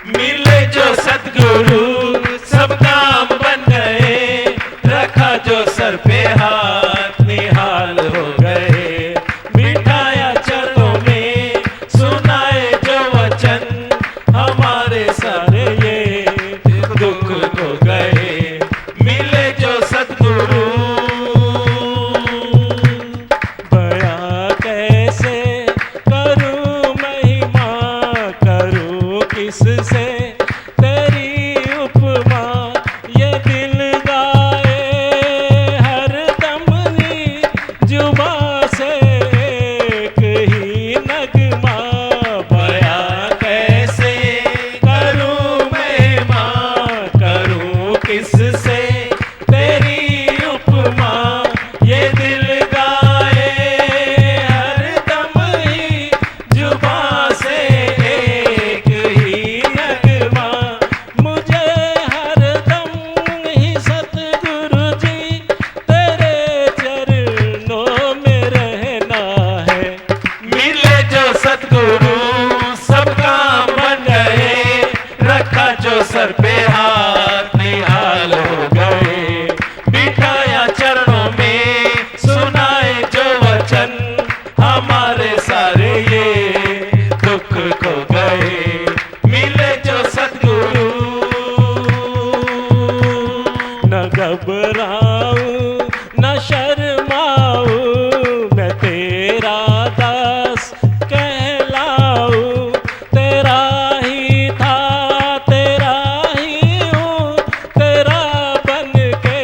मिले जो सद्गुरु सब काम बन गए, रखा जो सर पे हाथ निहाल हो गए, बिठाया चरणों में सुनाए जो वचन, हमारे सारे ये दुख हो गए। मिले जो सद्गुरु बयां कैसे करूं महिमा, करूं किससे तेरी उपमा, ये दिल गाए हर दम ही जुबां से एक ही नगमा, बयां कैसे करूं महिमा, करूं किससे तेरी उपमा, ये दिल गाए हर दम ही जुबां से एक ही नगमा, मुझे हर दम ही सतगुरु जी तेरे चरणों में रहना है। मिले जो सतगुरु सब काम बन गए, रखा जो सर पे हाथ निहाल हो गए, बिठाया चरणों में सुनाए जो वचन, हमारे सारे ये दुख खो गए। मिले जो सतगुरु न घबराऊं न शर्माऊं, मैं तेरा दास कहलाऊं, तेरा ही था तेरा ही हूँ, तेरा बन के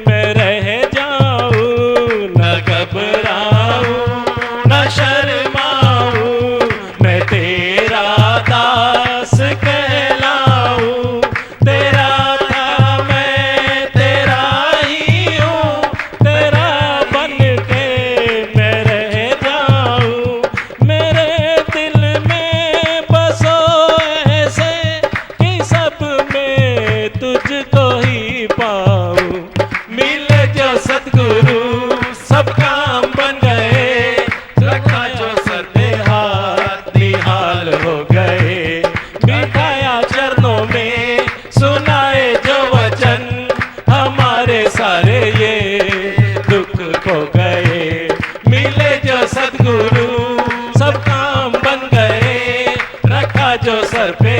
मैं रह जाऊं, न घबराऊं न शर्माऊं, मैं तेरा दास कहलाऊं, तेरा था मैं तेरा ही हूँ, तेरा बन के मैं रह जाऊं, मेरे दिल में बसो ऐसे कि सब में तुझको ही पाऊं। मिले जो सतगुरु सब काम बन गए, रखा जो सर पे हाथ निहाल हो गए, बिठाया चरणों में सुनाए जो वचन, हमारे सारे ये दुख खो गए। मिले जो सतगुरु सब काम बन गए, रखा जो सर पे